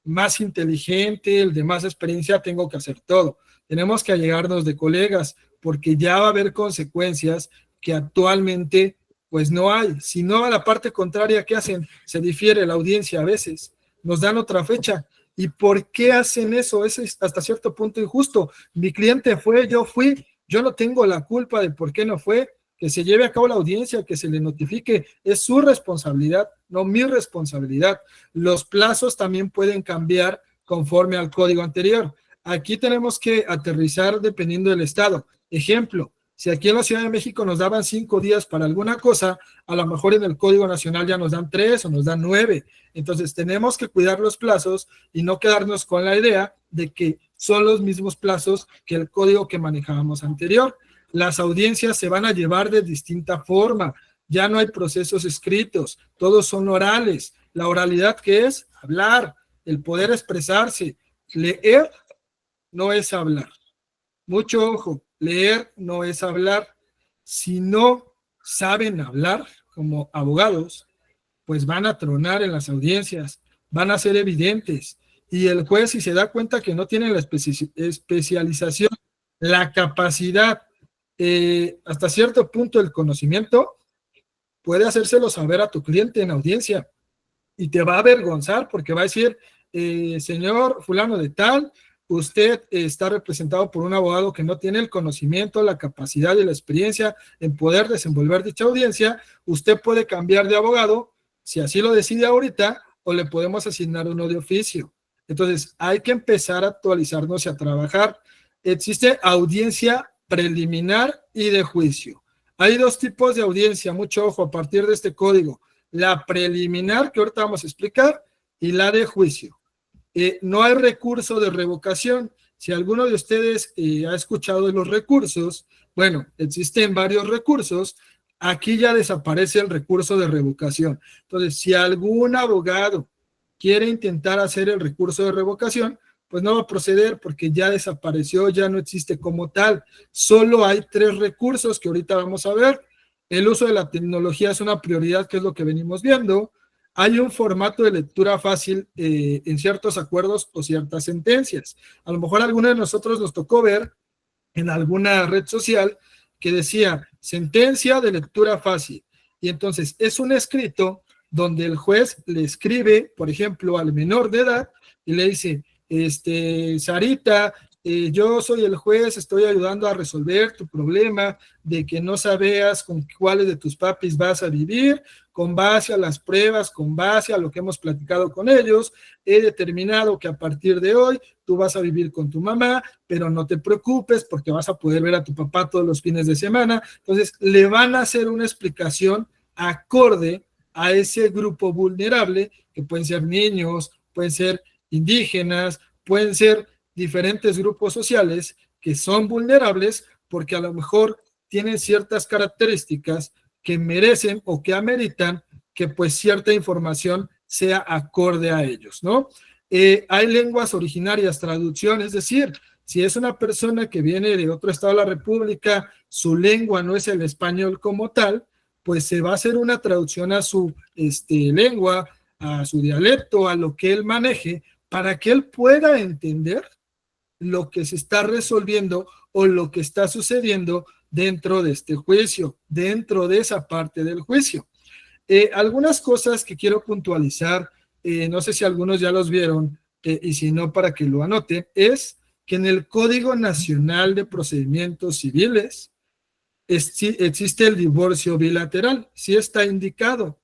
más inteligente, el de más experiencia, tengo que hacer todo. Tenemos que allegarnos de colegas porque ya va a haber consecuencias que actualmente pues no hay. Si no, a la parte contraria, ¿qué hacen? Se difiere la audiencia a veces, nos dan otra fecha. ¿Y por qué hacen eso? Es hasta cierto punto injusto. Mi cliente fue, yo fui, yo no tengo la culpa de por qué no fue. Que se lleve a cabo la audiencia, que se le notifique, es su responsabilidad, no mi responsabilidad. Los plazos también pueden cambiar conforme al código anterior. Aquí tenemos que aterrizar dependiendo del estado. Ejemplo, si aquí en la Ciudad de México nos daban 5 días para alguna cosa, a lo mejor en el Código Nacional ya nos dan 3 o nos dan 9. Entonces tenemos que cuidar los plazos y no quedarnos con la idea de que son los mismos plazos que el código que manejábamos anterior. Las audiencias se van a llevar de distinta forma. Ya no hay procesos escritos, todos son orales. La oralidad, ¿qué es? Hablar, el poder expresarse. Leer no es hablar. Mucho ojo, leer no es hablar. Si no saben hablar como abogados, pues van a tronar en las audiencias, van a ser evidentes. Y el juez, si se da cuenta que no tiene la especialización, la capacidad, hasta cierto punto el conocimiento, puede hacérselo saber a tu cliente en audiencia y te va a avergonzar porque va a decir: señor fulano de tal, usted está representado por un abogado que no tiene el conocimiento, la capacidad y la experiencia en poder desenvolver dicha audiencia. Usted puede cambiar de abogado si así lo decide ahorita, o le podemos asignar uno de oficio. Entonces hay que empezar a actualizarnos y a trabajar. Existe audiencia preliminar y de juicio. Hay 2 tipos de audiencia, mucho ojo a partir de este código: la preliminar, que ahorita vamos a explicar, y la de juicio. No hay recurso de revocación. Si alguno de ustedes ha escuchado de los recursos, bueno, existen varios recursos. Aquí ya desaparece el recurso de revocación. Entonces, si algún abogado quiere intentar hacer el recurso de revocación, pues no va a proceder porque ya desapareció, ya no existe como tal. Solo hay 3 recursos que ahorita vamos a ver. El uso de la tecnología es una prioridad, que es lo que venimos viendo. Hay un formato de lectura fácil en ciertos acuerdos o ciertas sentencias. A lo mejor a alguno de nosotros nos tocó ver en alguna red social que decía sentencia de lectura fácil. Y entonces es un escrito donde el juez le escribe, por ejemplo, al menor de edad y le dice: Sarita, yo soy el juez, estoy ayudando a resolver tu problema de que no sabías con cuáles de tus papis vas a vivir. Con base a las pruebas, con base a lo que hemos platicado con ellos, he determinado que a partir de hoy tú vas a vivir con tu mamá, pero no te preocupes porque vas a poder ver a tu papá todos los fines de semana. Entonces, le van a hacer una explicación acorde a ese grupo vulnerable, que pueden ser niños, pueden ser indígenas, pueden ser diferentes grupos sociales que son vulnerables porque a lo mejor tienen ciertas características que merecen o que ameritan que pues cierta información sea acorde a ellos, ¿no? Hay lenguas originarias, traducción, es decir, si es una persona que viene de otro estado de la República, su lengua no es el español como tal, pues se va a hacer una traducción a su lengua, a su dialecto, a lo que él maneje, para que él pueda entender lo que se está resolviendo o lo que está sucediendo dentro de este juicio, dentro de esa parte del juicio. Algunas cosas que quiero puntualizar, no sé si algunos ya los vieron, y si no, para que lo anoten, es que en el Código Nacional de Procedimientos Civiles existe el divorcio bilateral, sí está indicado,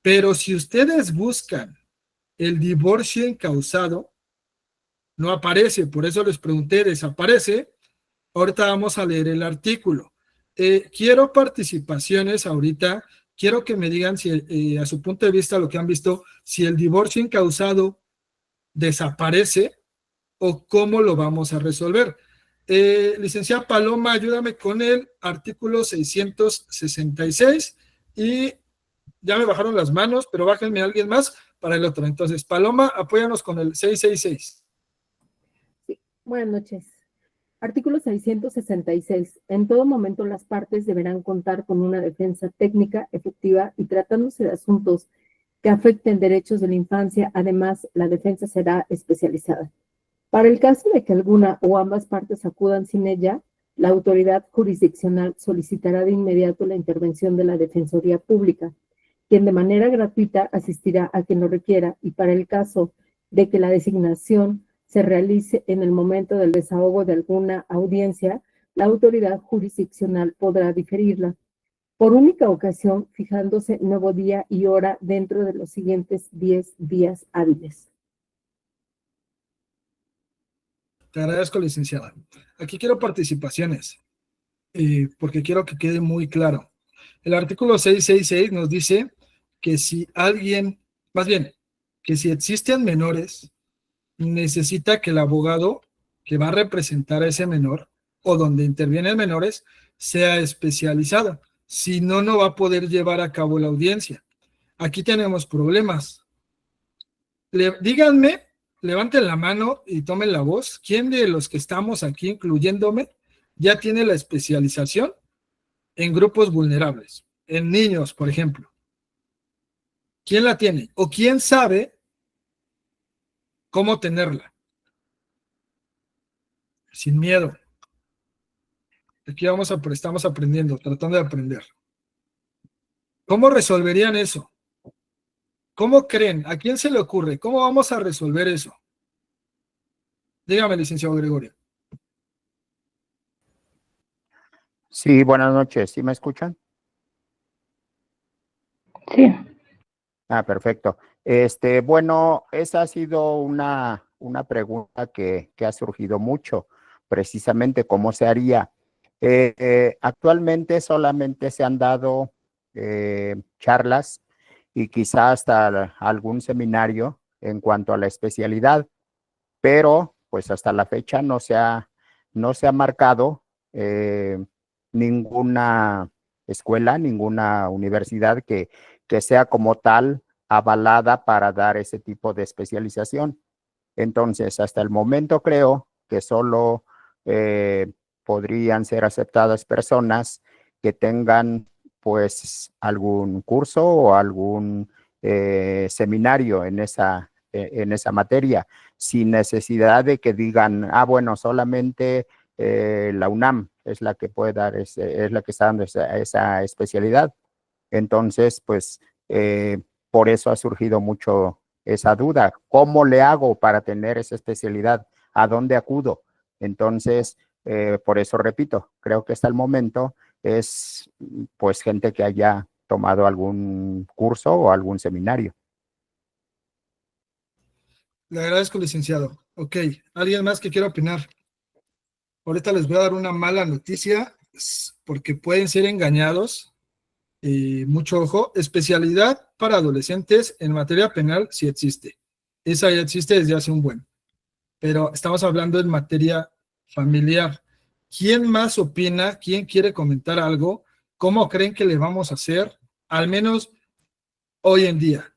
pero si ustedes buscan el divorcio encausado, no aparece. Por eso les pregunté, ¿desaparece? Ahorita vamos a leer el artículo. Quiero participaciones ahorita, quiero que me digan si a su punto de vista lo que han visto, si el divorcio incausado desaparece o cómo lo vamos a resolver. Licenciada Paloma, ayúdame con el artículo 666 y ya me bajaron las manos, pero bájenme a alguien más para el otro. Entonces, Paloma, apóyanos con el 666. Sí. Buenas noches. Artículo 666. En todo momento las partes deberán contar con una defensa técnica efectiva y tratándose de asuntos que afecten derechos de la infancia, además, la defensa será especializada. Para el caso de que alguna o ambas partes acudan sin ella, la autoridad jurisdiccional solicitará de inmediato la intervención de la Defensoría Pública, quien de manera gratuita asistirá a quien lo requiera, y para el caso de que la designación se realice en el momento del desahogo de alguna audiencia, la autoridad jurisdiccional podrá diferirla por única ocasión, fijándose nuevo día y hora dentro de los siguientes 10 días hábiles. Te agradezco, licenciada. Aquí quiero participaciones, porque quiero que quede muy claro. El artículo 666 nos dice que si alguien, más bien, que si existen menores, necesita que el abogado que va a representar a ese menor o donde intervienen menores sea especializado. Si no, no va a poder llevar a cabo la audiencia. Aquí tenemos problemas. Díganme, levanten la mano y tomen la voz. ¿Quién de los que estamos aquí, incluyéndome, ya tiene la especialización en grupos vulnerables? En niños, por ejemplo. ¿Quién la tiene? ¿O quién sabe cómo tenerla? Sin miedo. Aquí estamos aprendiendo, tratando de aprender. ¿Cómo resolverían eso? ¿Cómo creen? ¿A quién se le ocurre? ¿Cómo vamos a resolver eso? Dígame, licenciado Gregorio. Sí, buenas noches. ¿Sí me escuchan? Sí. Ah, perfecto. Bueno, esa ha sido una pregunta que ha surgido mucho, precisamente cómo se haría. Actualmente solamente se han dado charlas y quizá hasta algún seminario en cuanto a la especialidad, pero pues hasta la fecha no se ha marcado ninguna escuela, ninguna universidad que sea como tal avalada para dar ese tipo de especialización. Entonces, hasta el momento creo que solo podrían ser aceptadas personas que tengan pues algún curso o algún seminario en esa materia, sin necesidad de que digan, ah, bueno, solamente la UNAM es la que puede dar, es la que está dando esa especialidad. Entonces, pues, por eso ha surgido mucho esa duda. ¿Cómo le hago para tener esa especialidad? ¿A dónde acudo? Entonces, por eso repito, creo que hasta el momento es, pues, gente que haya tomado algún curso o algún seminario. Le agradezco, licenciado. Ok, ¿alguien más que quiera opinar? Ahorita les voy a dar una mala noticia porque pueden ser engañados. Mucho ojo, especialidad para adolescentes en materia penal sí existe. Esa ya existe desde hace un buen. Pero estamos hablando en materia familiar. ¿Quién más opina? ¿Quién quiere comentar algo? ¿Cómo creen que le vamos a hacer? Al menos hoy en día.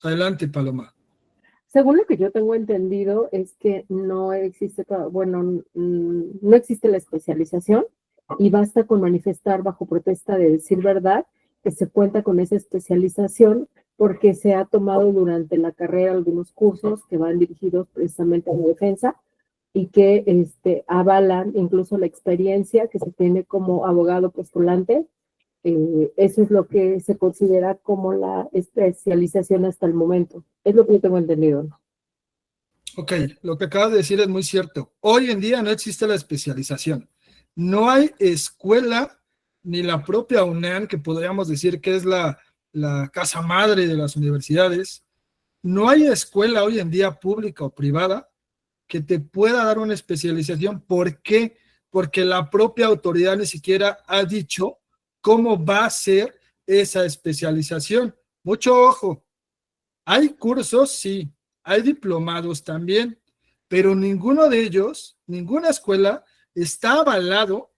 Adelante, Paloma. Según lo que yo tengo entendido, es que no existe, bueno, no existe la especialización y basta con manifestar bajo protesta de decir verdad que se cuenta con esa especialización porque se ha tomado durante la carrera algunos cursos que van dirigidos precisamente a la defensa y que avalan incluso la experiencia que se tiene como abogado postulante. Eso es lo que se considera como la especialización hasta el momento. Es lo que yo tengo entendido, ¿no? Ok, lo que acabas de decir es muy cierto. Hoy en día no existe la especialización. No hay escuela, ni la propia UNAM, que podríamos decir que es la casa madre de las universidades. No hay escuela hoy en día pública o privada que te pueda dar una especialización. ¿Por qué? Porque la propia autoridad ni siquiera ha dicho cómo va a ser esa especialización. Mucho ojo, hay cursos, sí, hay diplomados también, pero ninguno de ellos, ninguna escuela está avalado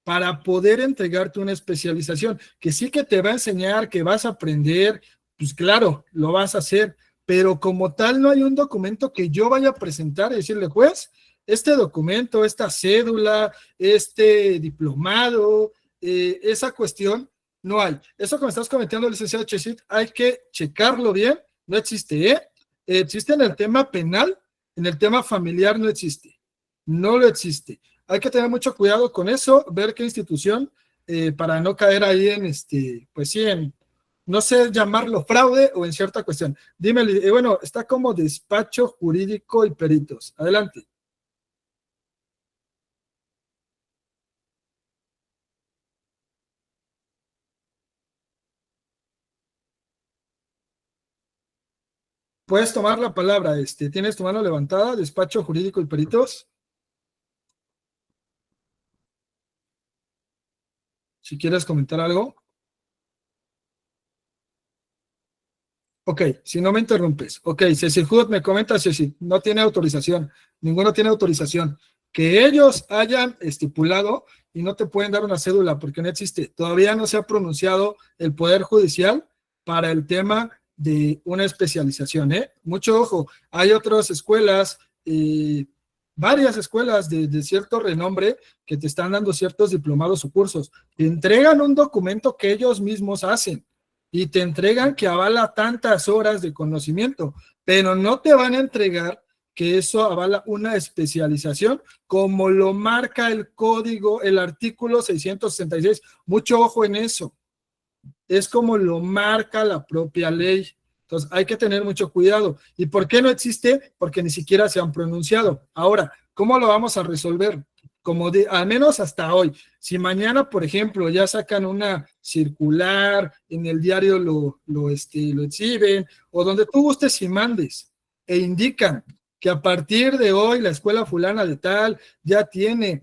para poder entregarte una especialización, que sí que te va a enseñar, que vas a aprender, pues claro, lo vas a hacer, pero como tal no hay un documento que yo vaya a presentar y decirle, juez, este documento, esta cédula, este diplomado, esa cuestión, no hay. Eso que me estás comentando, licenciado Chesit, hay que checarlo bien, no existe, ¿eh? Existe en el tema penal, en el tema familiar no existe, no lo existe. Hay que tener mucho cuidado con eso, ver qué institución, para no caer ahí en pues sí, en, no sé llamarlo fraude o en cierta cuestión. Dime, bueno, está como despacho jurídico y peritos. Adelante. Puedes tomar la palabra, ¿tienes tu mano levantada? Despacho jurídico y peritos. Si quieres comentar algo. Ok, si no me interrumpes. Ok, Cecil me comenta, Cecil, no tiene autorización. Ninguno tiene autorización. Que ellos hayan estipulado y no te pueden dar una cédula porque no existe. Todavía no se ha pronunciado el Poder Judicial para el tema de una especialización, ¿eh? Mucho ojo. Hay otras escuelas, varias escuelas de cierto renombre que te están dando ciertos diplomados o cursos. Te entregan un documento que ellos mismos hacen y te entregan que avala tantas horas de conocimiento, pero no te van a entregar que eso avala una especialización como lo marca el código, el artículo 666. Mucho ojo en eso. Es como lo marca la propia ley. Entonces hay que tener mucho cuidado. ¿Y por qué no existe? Porque ni siquiera se han pronunciado. Ahora, ¿cómo lo vamos a resolver? Como al menos hasta hoy. Si mañana, por ejemplo, ya sacan una circular, en el diario lo exhiben, o donde tú gustes y mandes, e indican que a partir de hoy la escuela fulana de tal ya tiene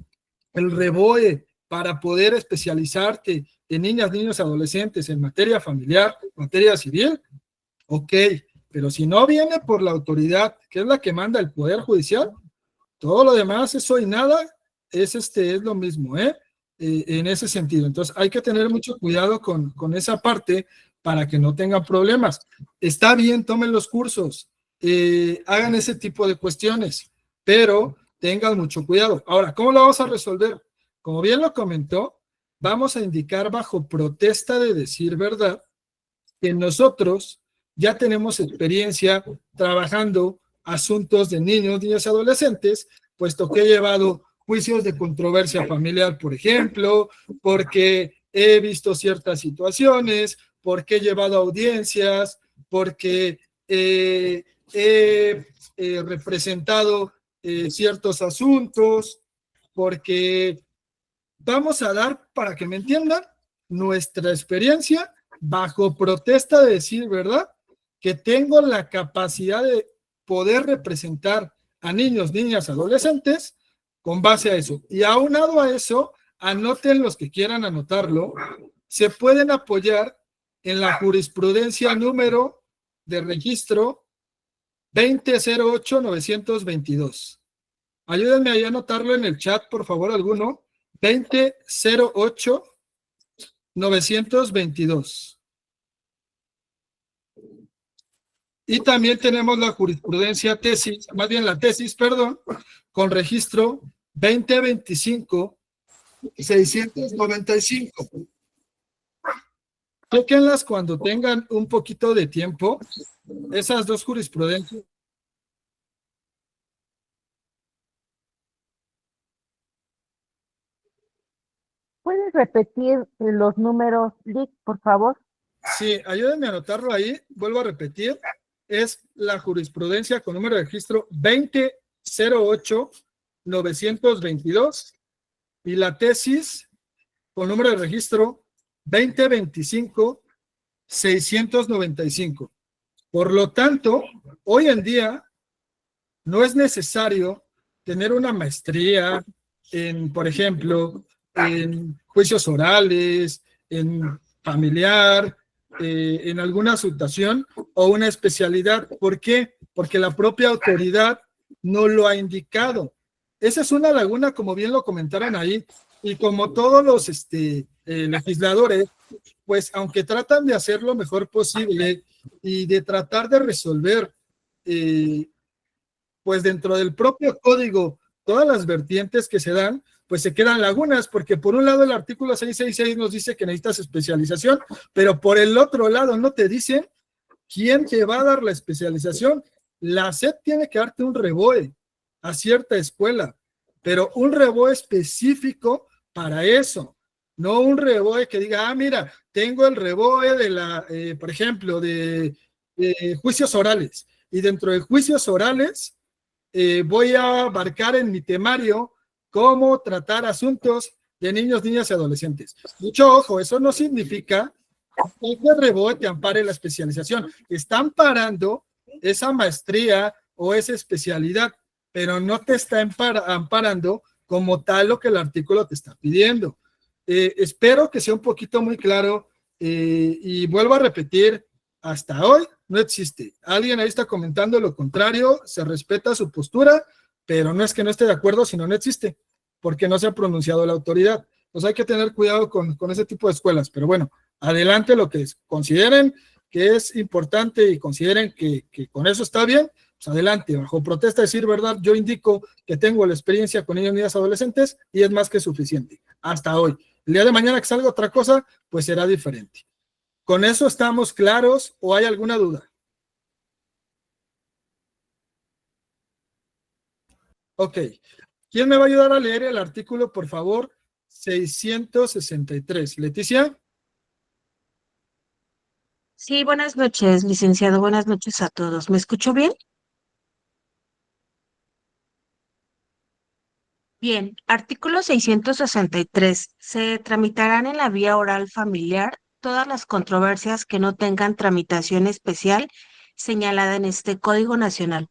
el REBOE para poder especializarte en niñas, niños, adolescentes en materia familiar, materia civil, ok, pero si no viene por la autoridad, que es la que manda el Poder Judicial, todo lo demás, eso y nada, es lo mismo, en ese sentido. Entonces hay que tener mucho cuidado con esa parte para que no tengan problemas. Está bien, tomen los cursos, hagan ese tipo de cuestiones, pero tengan mucho cuidado. Ahora, ¿cómo lo vamos a resolver? Como bien lo comentó, vamos a indicar bajo protesta de decir verdad que nosotros ya tenemos experiencia trabajando asuntos de niños, niñas y adolescentes, puesto que he llevado juicios de controversia familiar, por ejemplo, porque he visto ciertas situaciones, porque he llevado audiencias, porque he representado ciertos asuntos, porque vamos a dar, para que me entiendan, nuestra experiencia bajo protesta de decir verdad, que tengo la capacidad de poder representar a niños, niñas, adolescentes con base a eso. Y aunado a eso, anoten los que quieran anotarlo, se pueden apoyar en la jurisprudencia número de registro 2008-922. Ayúdenme ahí a anotarlo en el chat, por favor, alguno. 2008-922. Y también tenemos la jurisprudencia tesis, más bien la tesis, perdón, con registro 2025-695. Chequenlas cuando tengan un poquito de tiempo, esas dos jurisprudencias. ¿Puedes repetir los números, Lick, por favor? Sí, ayúdenme a anotarlo ahí. Vuelvo a repetir. Es la jurisprudencia con número de registro 2008-922 y la tesis con número de registro 2025-695. Por lo tanto, hoy en día No es necesario tener una maestría en, por ejemplo, en juicios orales, en familiar, en alguna situación o una especialidad. ¿Por qué? Porque la propia autoridad no lo ha indicado. Esa es una laguna, como bien lo comentaron ahí, y como todos los legisladores, pues aunque tratan de hacer lo mejor posible y de tratar de resolver, pues dentro del propio código, todas las vertientes que se dan, pues se quedan lagunas, porque por un lado el artículo 666 nos dice que necesitas especialización, pero por el otro lado no te dicen quién te va a dar la especialización. La SEP tiene que darte un REBOE a cierta escuela, pero un REBOE específico para eso, no un REBOE que diga, ah, mira, tengo el REBOE de la, por ejemplo, de juicios orales, y dentro de juicios orales voy a abarcar en mi temario cómo tratar asuntos de niños, niñas y adolescentes. Mucho ojo, eso no significa que el REBOE te ampare la especialización. Está amparando esa maestría o esa especialidad, pero no te está amparando como tal lo que el artículo te está pidiendo. Espero que sea un poquito muy claro y vuelvo a repetir, hasta hoy no existe. Alguien ahí está comentando lo contrario, se respeta su postura, pero no es que no esté de acuerdo, sino no existe, porque no se ha pronunciado la autoridad. Entonces hay que tener cuidado con ese tipo de escuelas, pero bueno, adelante lo que consideren que es importante y consideren que con eso está bien, pues adelante, bajo protesta de decir verdad, yo indico que tengo la experiencia con niños, niñas, adolescentes y es más que suficiente, hasta hoy. El día de mañana que salga otra cosa, pues será diferente. ¿Con eso estamos claros o hay alguna duda? Ok. ¿Quién me va a ayudar a leer el artículo, por favor? 663. Leticia. Sí, buenas noches, licenciado. Buenas noches a todos. ¿Me escucho bien? Bien, artículo 663. Se tramitarán en la vía oral familiar todas las controversias que no tengan tramitación especial señalada en este Código Nacional.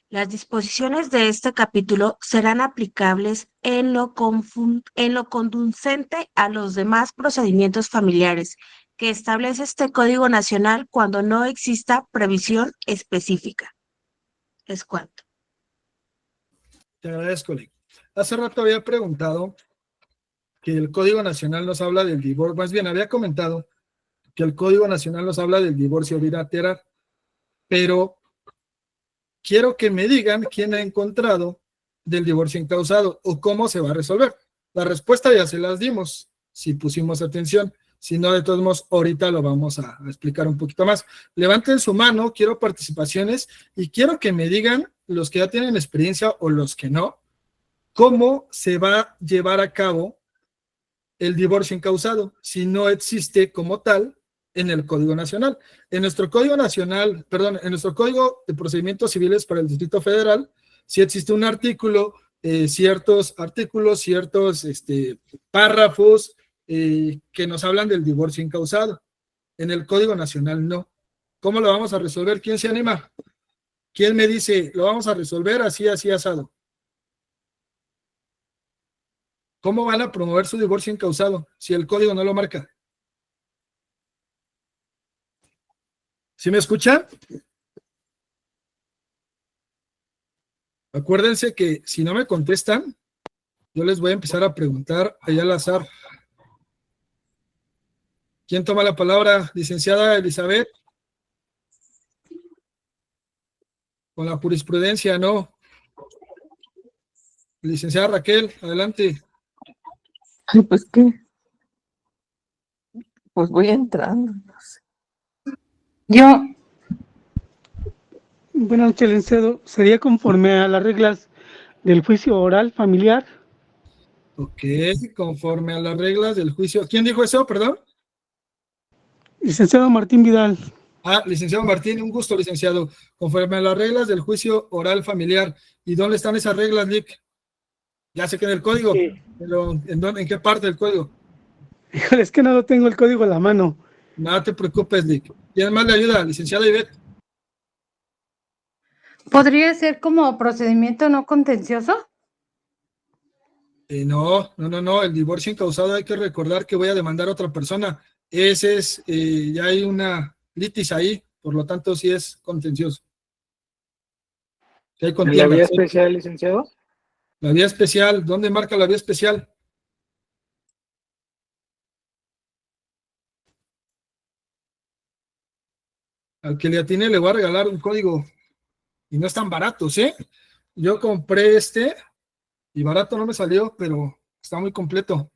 Las disposiciones de este capítulo serán aplicables en lo conducente a los demás procedimientos familiares que establece este Código Nacional cuando no exista previsión específica. Es cuanto. Te agradezco, Lee. Hace rato había preguntado que el Código Nacional nos habla del divorcio, más bien había comentado que el Código Nacional nos habla del divorcio bilateral, pero quiero que me digan quién ha encontrado del divorcio incausado o cómo se va a resolver. La respuesta ya se las dimos, si pusimos atención. Si no, de todos modos, ahorita lo vamos a explicar un poquito más. Levanten su mano, quiero participaciones y quiero que me digan, los que ya tienen experiencia o los que no, cómo se va a llevar a cabo el divorcio incausado, si no existe como tal en el Código Nacional. En nuestro Código Nacional, perdón, en nuestro Código de Procedimientos Civiles para el Distrito Federal, sí existe un artículo, ciertos artículos, ciertos párrafos que nos hablan del divorcio incausado. En el Código Nacional no. ¿Cómo lo vamos a resolver? ¿Quién se anima? ¿Quién me dice, lo vamos a resolver así, así, asado? ¿Cómo van a promover su divorcio incausado si el código no lo marca? ¿Sí me escuchan? Acuérdense que si no me contestan, yo les voy a empezar a preguntar allá al azar. ¿Quién toma la palabra? Licenciada Elizabeth. Con la jurisprudencia, no. Licenciada Raquel, adelante. Ay, pues qué, pues voy entrando, no sé. Yo, buenas noches, licenciado. ¿Sería conforme a las reglas del juicio oral familiar? Ok, conforme a las reglas del juicio. ¿Quién dijo eso, perdón? Licenciado Martín Vidal. Ah, licenciado Martín, un gusto, licenciado. Conforme a las reglas del juicio oral familiar. ¿Y dónde están esas reglas, Nick? Ya sé que en el código, Sí. pero ¿en qué parte del código? Híjole, es que no tengo el código a la mano. No te preocupes, Nick. ¿Quién más le ayuda? Licenciada Ivette. ¿Podría ser como procedimiento no contencioso? No, el divorcio incausado hay que recordar que voy a demandar a otra persona. Ese es, ya hay una litis ahí, por lo tanto sí es contencioso. Sí hay ¿En la contienda, vía sí. especial, licenciado? La vía especial, ¿dónde marca la vía especial? Al que le atine le voy a regalar un código y no están baratos, ¿eh? Yo compré este y barato no me salió, pero está muy completo.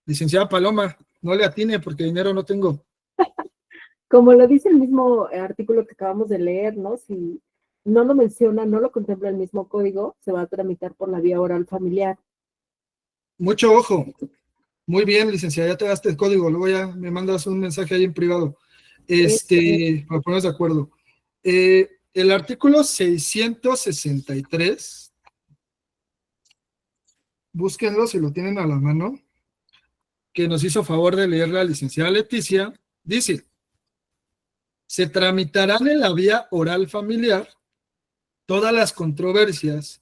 Licenciada Paloma, no le atine porque dinero no tengo. Como lo dice el mismo artículo que acabamos de leer, ¿no? Si no lo menciona, no lo contempla el mismo código, se va a tramitar por la vía oral familiar. Mucho ojo. Muy bien, licenciada, ya te daste el código, luego ya me mandas un mensaje ahí en privado. Para ponernos de acuerdo. El artículo 663, búsquenlo si lo tienen a la mano, que nos hizo favor de leer la licenciada Leticia, dice: se tramitarán en la vía oral familiar todas las controversias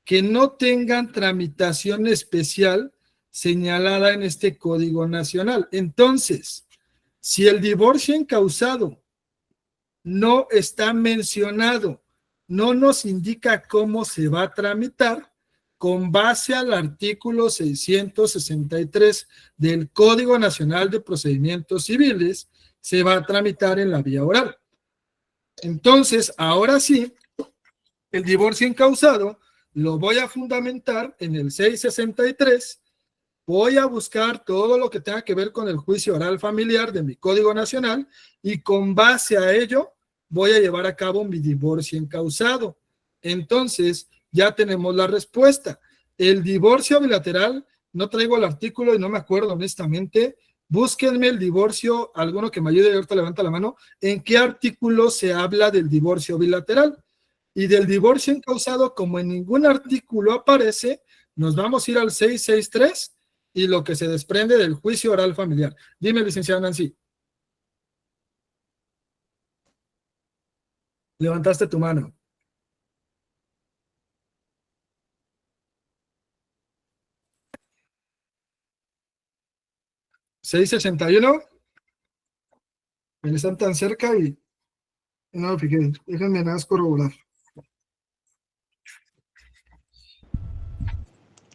que no tengan tramitación especial señalada en este Código Nacional. Entonces, si el divorcio encausado no está mencionado, no nos indica cómo se va a tramitar, con base al artículo 663 del Código Nacional de Procedimientos Civiles, se va a tramitar en la vía oral. Entonces, ahora sí, el divorcio encausado lo voy a fundamentar en el 663, voy a buscar todo lo que tenga que ver con el juicio oral familiar de mi Código Nacional y con base a ello voy a llevar a cabo mi divorcio encausado. Entonces, ya tenemos la respuesta. El divorcio bilateral, no traigo el artículo y no me acuerdo honestamente. Búsquenme el divorcio, alguno que me ayude, ahorita levanta la mano, ¿en qué artículo se habla del divorcio bilateral? Y del divorcio encausado, como en ningún artículo aparece, nos vamos a ir al 663 y lo que se desprende del juicio oral familiar. Dime, licenciada Nancy. Levantaste tu mano. ¿661? Están tan cerca y no me fijé. Déjenme nada más corroborar.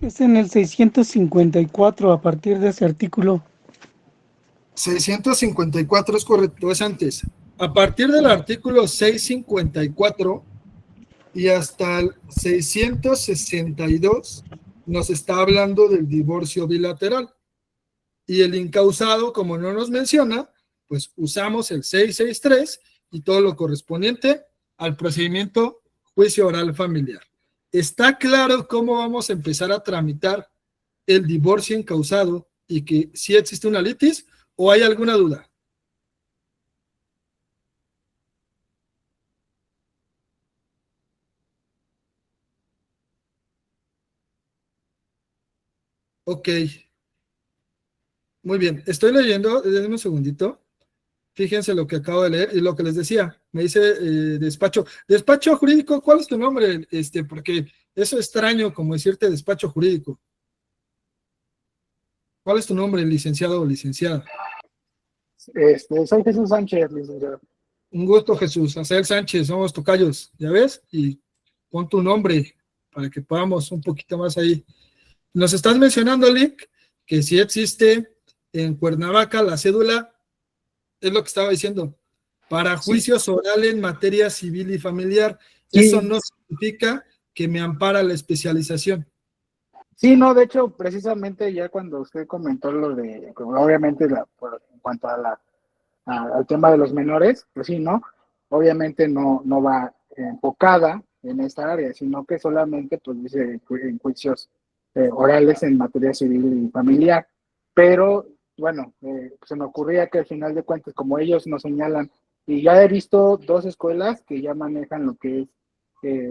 Es en el 654 a partir de ese artículo. 654 es correcto, es antes. A partir del artículo 654 y hasta el 662 nos está hablando del divorcio bilateral. Y el incausado, como no nos menciona, pues usamos el 663 y todo lo correspondiente al procedimiento juicio oral familiar. ¿Está claro cómo vamos a empezar a tramitar el divorcio incausado y que sí existe una litis o hay alguna duda? Ok. Muy bien, estoy leyendo, denme un segundito. Fíjense lo que acabo de leer y lo que les decía. Me dice despacho jurídico, ¿cuál es tu nombre? Porque eso es extraño como decirte despacho jurídico. ¿Cuál es tu nombre, licenciado o licenciada? Soy Jesús Sánchez, licenciado. Un gusto, Jesús. Azael Sánchez, somos tocayos, ¿ya ves? Y pon tu nombre para que podamos un poquito más ahí. Nos estás mencionando, Lick, que sí existe en Cuernavaca la cédula, es lo que estaba diciendo, para juicios orales en materia civil y familiar. Sí. Eso no significa que me ampara la especialización. Sí, no, de hecho, precisamente ya cuando usted comentó lo de, obviamente, en cuanto a al tema de los menores, pues sí, ¿no? Obviamente no va enfocada en esta área, sino que solamente, pues dice, en juicios orales en materia civil y familiar. Pero, bueno, se me ocurría que al final de cuentas, como ellos nos señalan, y ya he visto 2 escuelas que ya manejan lo que es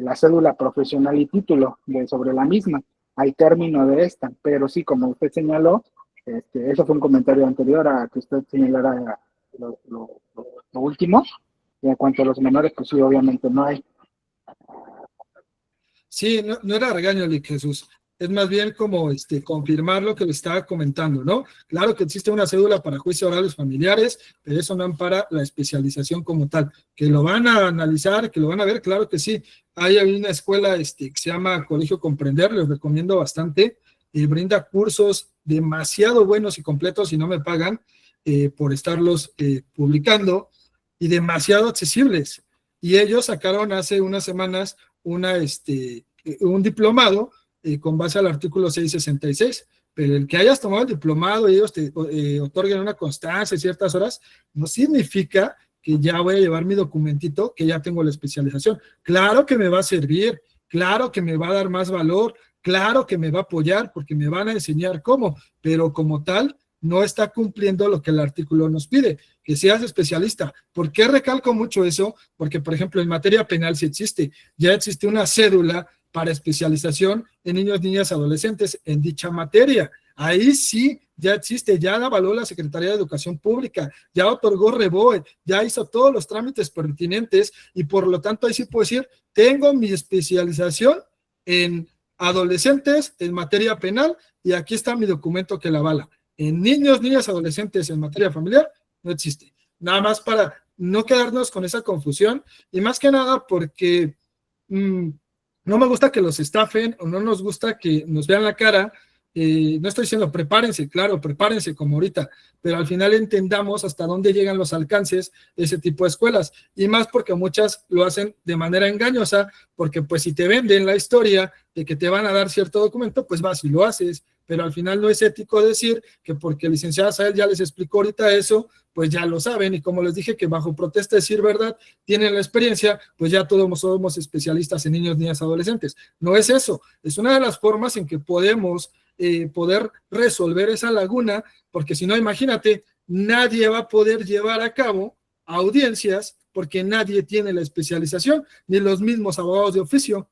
la cédula profesional y título sobre la misma, al término de esta, pero sí, como usted señaló, eso fue un comentario anterior a que usted señalara lo último, Y en cuanto a los menores, pues sí, obviamente no hay. Sí, no era regaño, Lick, Jesús. Es más bien como confirmar lo que le estaba comentando, ¿no? Claro que existe una cédula para juicios orales familiares, pero eso no ampara la especialización como tal. Que lo van a analizar, que lo van a ver, claro que sí. Hay una escuela que se llama Colegio Comprender, les recomiendo bastante, y brinda cursos demasiado buenos y completos y no me pagan por estarlos publicando, y demasiado accesibles. Y ellos sacaron hace unas semanas un diplomado con base al artículo 666, pero el que hayas tomado el diplomado y ellos te otorguen una constancia y ciertas horas, no significa que ya voy a llevar mi documentito, que ya tengo la especialización. Claro que me va a servir, claro que me va a dar más valor, claro que me va a apoyar porque me van a enseñar cómo, pero como tal, no está cumpliendo lo que el artículo nos pide, que seas especialista. ¿Por qué recalco mucho eso? Porque, por ejemplo, en materia penal sí existe, ya existe una cédula para especialización en niños, niñas, adolescentes en dicha materia. Ahí sí ya existe, ya la avaló la Secretaría de Educación Pública, ya otorgó REBOE, ya hizo todos los trámites pertinentes y por lo tanto ahí sí puedo decir, tengo mi especialización en adolescentes en materia penal y aquí está mi documento que la avala. En niños, niñas, adolescentes en materia familiar no existe. Nada más para no quedarnos con esa confusión y más que nada porque no me gusta que los estafen o no nos gusta que nos vean la cara. No estoy diciendo prepárense, claro, prepárense como ahorita, pero al final entendamos hasta dónde llegan los alcances de ese tipo de escuelas, y más porque muchas lo hacen de manera engañosa, porque pues si te venden la historia de que te van a dar cierto documento, pues vas y lo haces, pero al final no es ético decir que porque el licenciado Sael ya les explicó ahorita eso, pues ya lo saben, y como les dije que bajo protesta de decir verdad, tienen la experiencia, pues ya todos somos especialistas en niños, niñas, adolescentes. No es eso, es una de las formas en que podemos poder resolver esa laguna, porque si no, imagínate, nadie va a poder llevar a cabo audiencias porque nadie tiene la especialización, ni los mismos abogados de oficio,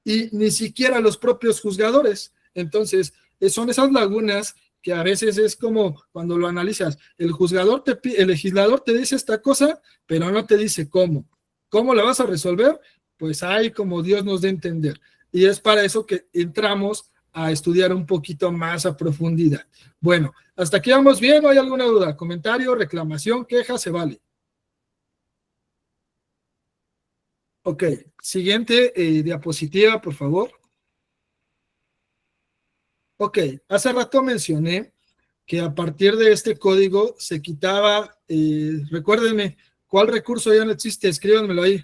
y ni siquiera los propios juzgadores. Entonces, son esas lagunas que a veces es como cuando lo analizas, el legislador te dice esta cosa, pero no te dice cómo. ¿Cómo la vas a resolver? Pues hay como Dios nos dé a entender. Y es para eso que entramos a estudiar un poquito más a profundidad. Bueno, hasta aquí vamos bien. ¿No hay alguna duda? Comentario, reclamación, queja, se vale. Ok, siguiente diapositiva, por favor. Ok, hace rato mencioné que a partir de este código se quitaba, recuérdenme, ¿cuál recurso ya no existe? Escríbanmelo ahí.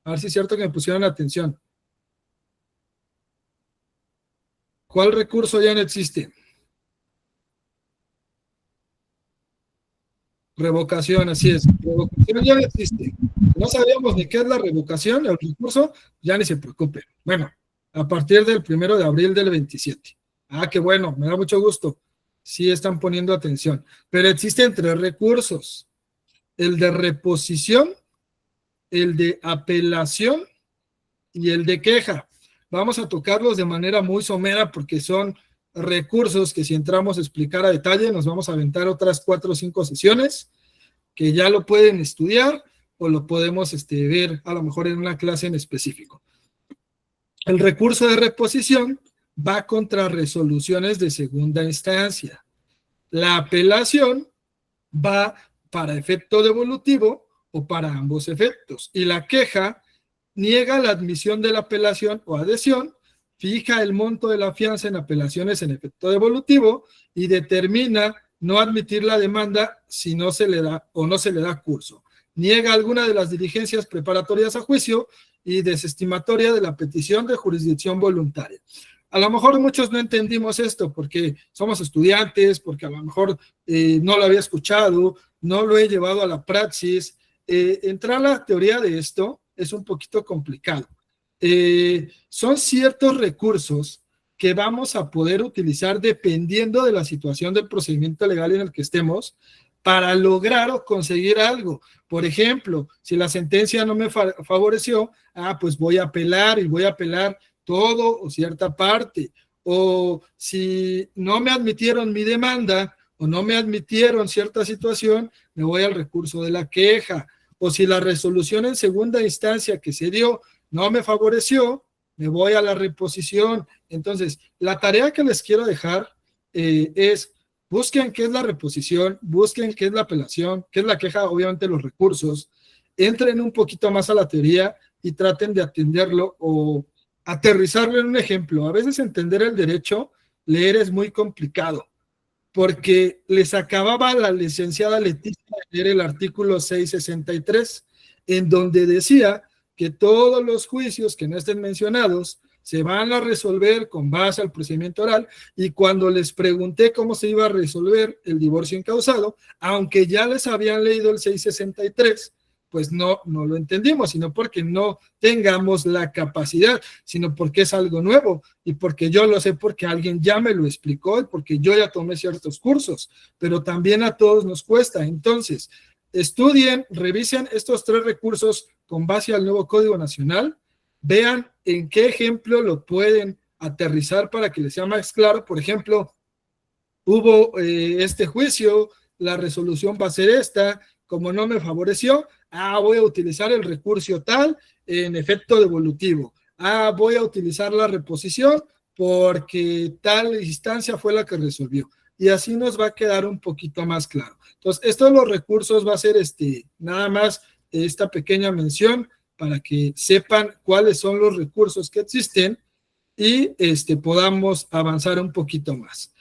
A ver si es cierto que me pusieron atención. ¿Cuál recurso ya no existe? Revocación, así es. Revocación ya no existe. No sabíamos ni qué es la revocación, el recurso, ya ni se preocupen. Bueno, a partir del 1 de abril del 27. Ah, qué bueno, me da mucho gusto. Sí están poniendo atención. Pero existen 3 recursos. El de reposición, el de apelación y el de queja. Vamos a tocarlos de manera muy somera porque son recursos que si entramos a explicar a detalle nos vamos a aventar otras 4 o 5 sesiones que ya lo pueden estudiar o lo podemos ver a lo mejor en una clase en específico. El recurso de reposición va contra resoluciones de segunda instancia. La apelación va para efecto devolutivo o para ambos efectos. Y la queja niega la admisión de la apelación o adhesión, fija el monto de la fianza en apelaciones en efecto devolutivo y determina no admitir la demanda si no se le da o no se le da curso. Niega alguna de las diligencias preparatorias a juicio y desestimatoria de la petición de jurisdicción voluntaria. A lo mejor muchos no entendimos esto porque somos estudiantes, porque a lo mejor no lo había escuchado, no lo he llevado a la praxis. Entrar a la teoría de esto es un poquito complicado. Son ciertos recursos que vamos a poder utilizar dependiendo de la situación del procedimiento legal en el que estemos para lograr o conseguir algo. Por ejemplo, si la sentencia no me favoreció, pues voy a apelar y voy a apelar todo o cierta parte. O si no me admitieron mi demanda o no me admitieron cierta situación, me voy al recurso de la queja. o si la resolución en segunda instancia que se dio no me favoreció, me voy a la reposición. Entonces, la tarea que les quiero dejar es busquen qué es la reposición, busquen qué es la apelación, qué es la queja, obviamente los recursos, entren un poquito más a la teoría y traten de atenderlo o aterrizarlo en un ejemplo. A veces entender el derecho, leer es muy complicado, porque les acababa la licenciada Leticia de leer el artículo 663, en donde decía que todos los juicios que no estén mencionados se van a resolver con base al procedimiento oral, y cuando les pregunté cómo se iba a resolver el divorcio incausado, aunque ya les habían leído el 663, pues no lo entendimos, sino porque no tengamos la capacidad, sino porque es algo nuevo, y porque yo lo sé porque alguien ya me lo explicó, y porque yo ya tomé ciertos cursos, pero también a todos nos cuesta. Entonces, estudien, revisen estos 3 recursos con base al nuevo Código Nacional, vean en qué ejemplo lo pueden aterrizar para que les sea más claro. Por ejemplo, hubo este juicio, la resolución va a ser esta, como no me favoreció, voy a utilizar el recurso tal en efecto devolutivo, voy a utilizar la reposición porque tal instancia fue la que resolvió, y así nos va a quedar un poquito más claro. Entonces, estos los recursos va a ser nada más esta pequeña mención para que sepan cuáles son los recursos que existen y podamos avanzar un poquito más.